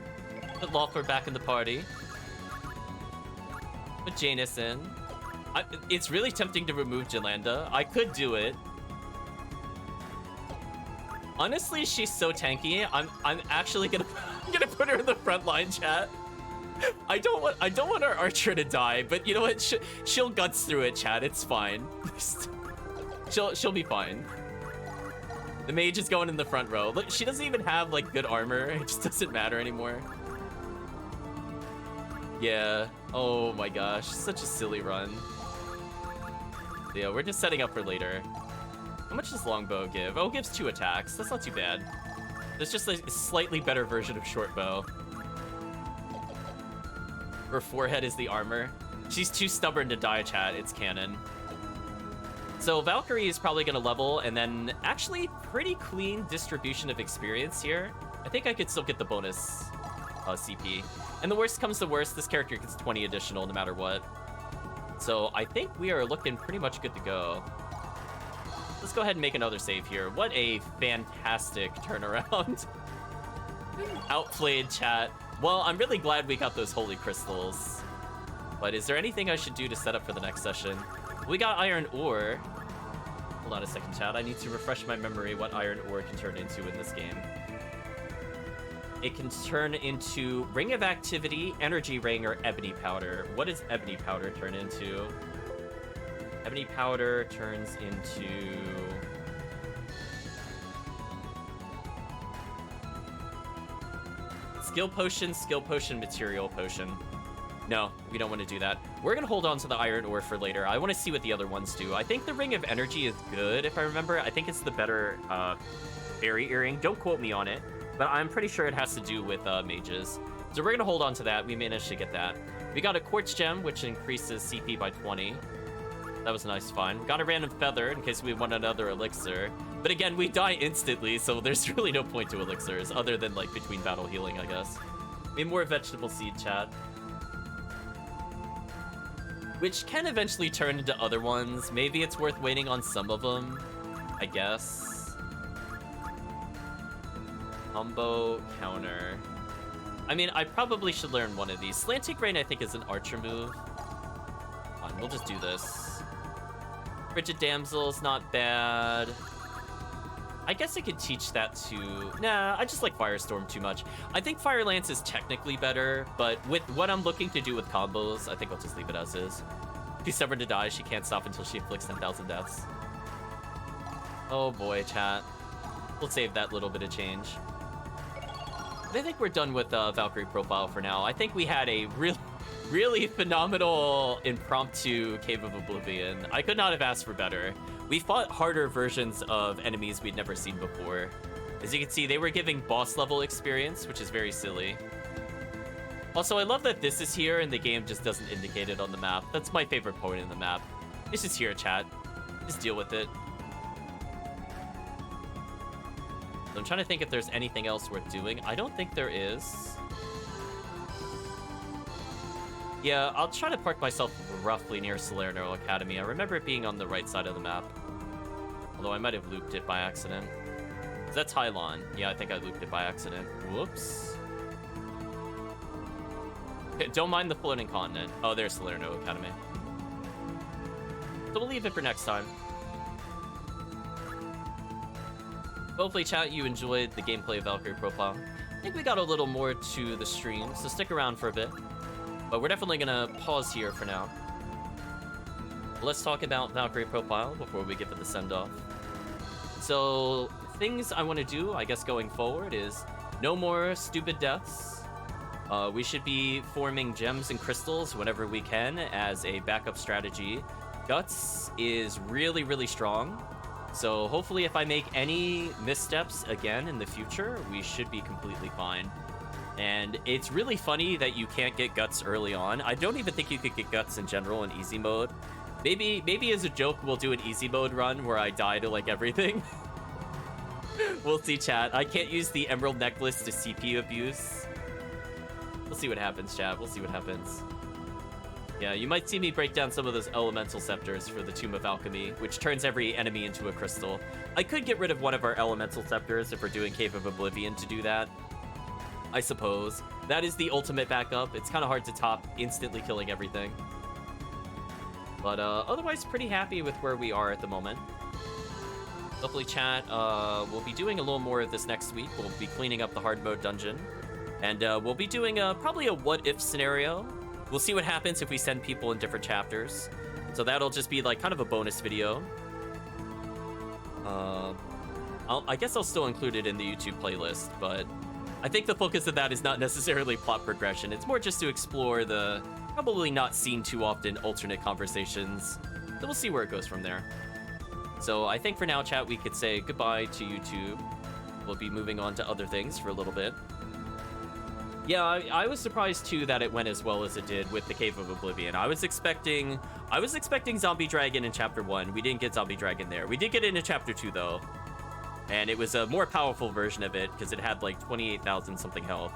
Put Lawford back in the party. Put Janus in. It's really tempting to remove Jolanda. I could do it. Honestly, she's so tanky. I'm actually gonna gonna put her in the front line, chat. I don't want our archer to die, but you know what? She'll guts through it, chat. It's fine. she'll be fine. The mage is going in the front row. Look, she doesn't even have like good armor. It just doesn't matter anymore. Yeah. Oh my gosh, such a silly run. Yeah, we're just setting up for later. How much does longbow give? Oh, it gives 2 attacks. That's not too bad. There's just a slightly better version of shortbow. Her forehead is the armor. She's too stubborn to die, chat. It's canon. So Valkyrie is probably going to level, and then actually pretty clean distribution of experience here. I think I could still get the bonus CP. And the worst comes to worst, this character gets 20 additional no matter what. So I think we are looking pretty much good to go. Let's go ahead and make another save here. What a fantastic turnaround. Outplayed, chat. Well, I'm really glad we got those holy crystals. But is there anything I should do to set up for the next session? We got iron ore. Hold on a second, chat. I need to refresh my memory what iron ore can turn into in this game. It can turn into ring of activity, energy ring, or ebony powder. What does ebony powder turn into? Ebony powder turns into... skill potion, material potion. No, we don't want to do that. We're going to hold on to the iron ore for later. I want to see what the other ones do. I think the ring of energy is good, if I remember. I think it's the better berry earring. Don't quote me on it, but I'm pretty sure it has to do with mages. So we're going to hold on to that. We managed to get that. We got a quartz gem, which increases CP by 20. That was a nice find. We got a random feather in case we want another elixir. But again, we die instantly, so there's really no point to elixirs other than like between battle healing, I guess. We have more vegetable seed, chat. Which can eventually turn into other ones. Maybe it's worth waiting on some of them, I guess. Combo counter. I mean, I probably should learn one of these. Slanting Rain, I think, is an archer move. Fine, we'll just do this. Frigid Damsel's not bad. I guess I could teach that to... Nah, I just like Firestorm too much. I think Fire Lance is technically better, but with what I'm looking to do with combos, I think I'll just leave it as is. If she's stubborn to die, she can't stop until she inflicts 10,000 deaths. Oh boy, chat. We'll save that little bit of change. But I think we're done with Valkyrie profile for now. I think we had a really phenomenal impromptu Cave of Oblivion. I could not have asked for better. We fought harder versions of enemies we'd never seen before. As you can see, they were giving boss level experience, which is very silly. Also, I love that this is here and the game just doesn't indicate it on the map. That's my favorite point in the map. It's just here, chat. Just deal with it. So I'm trying to think if there's anything else worth doing. I don't think there is. Yeah, I'll try to park myself roughly near Salerno Academy. I remember it being on the right side of the map. Although I might have looped it by accident. That's Hylon. Yeah, I think I looped it by accident. Whoops. Okay, don't mind the floating continent. Oh, there's Salerno Academy. So we'll leave it for next time. Hopefully, chat, you enjoyed the gameplay of Valkyrie Profile. I think we got a little more to the stream, so stick around for a bit. But we're definitely gonna pause here for now. Let's talk about Valkyrie Profile before we give it the send-off. So, things I want to do, I guess, going forward is no more stupid deaths. We should be forming gems and crystals whenever we can as a backup strategy. Guts is really, really strong. So hopefully if I make any missteps again in the future, we should be completely fine. And it's really funny that you can't get guts early on. I don't even think you could get guts in general in easy mode. Maybe as a joke, we'll do an easy mode run where I die to like everything. We'll see, chat. I can't use the emerald necklace to CP abuse. We'll see what happens, chat. We'll see what happens. Yeah, you might see me break down some of those elemental scepters for the Tomb of Alchemy, which turns every enemy into a crystal. I could get rid of one of our elemental scepters if we're doing Cave of Oblivion to do that. I suppose. That is the ultimate backup. It's kind of hard to top instantly killing everything. But otherwise, pretty happy with where we are at the moment. Hopefully, chat, we'll be doing a little more of this next week. We'll be cleaning up the hard mode dungeon. And we'll be doing probably a what-if scenario. We'll see what happens if we send people in different chapters. So that'll just be like kind of a bonus video. I guess I'll still include it in the YouTube playlist, but I think the focus of that is not necessarily plot progression. It's more just to explore the probably not seen too often alternate conversations. So we'll see where it goes from there. So I think for now, chat, we could say goodbye to YouTube. We'll be moving on to other things for a little bit. Yeah, I was surprised too that it went as well as it did with the Cave of Oblivion. I was expecting Zombie Dragon in Chapter 1. We didn't get Zombie Dragon there. We did get it in Chapter 2 though. And it was a more powerful version of it because it had like 28,000 something health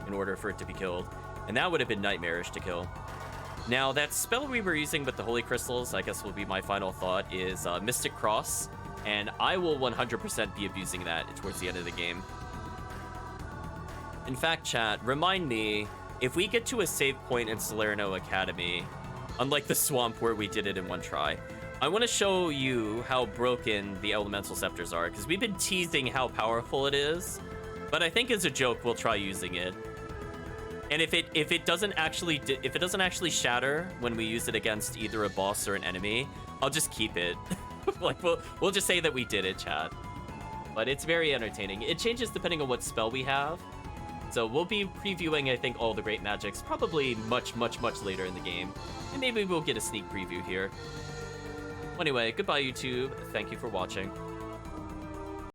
in order for it to be killed. And that would have been nightmarish to kill. Now, that spell we were using with the Holy Crystals, I guess will be my final thought, is Mystic Cross. And I will 100% be abusing that towards the end of the game. In fact, chat, remind me, if we get to a save point in Salerno Academy, unlike the swamp where we did it in one try, I want to show you how broken the Elemental Scepters are, because we've been teasing how powerful it is, but I think as a joke, we'll try using it. And if it doesn't actually shatter when we use it against either a boss or an enemy, I'll just keep it. Like we'll just say that we did it, chat. But it's very entertaining. It changes depending on what spell we have. So we'll be previewing, I think, all the great magics probably much later in the game. And maybe we'll get a sneak preview here. Anyway, goodbye YouTube. Thank you for watching.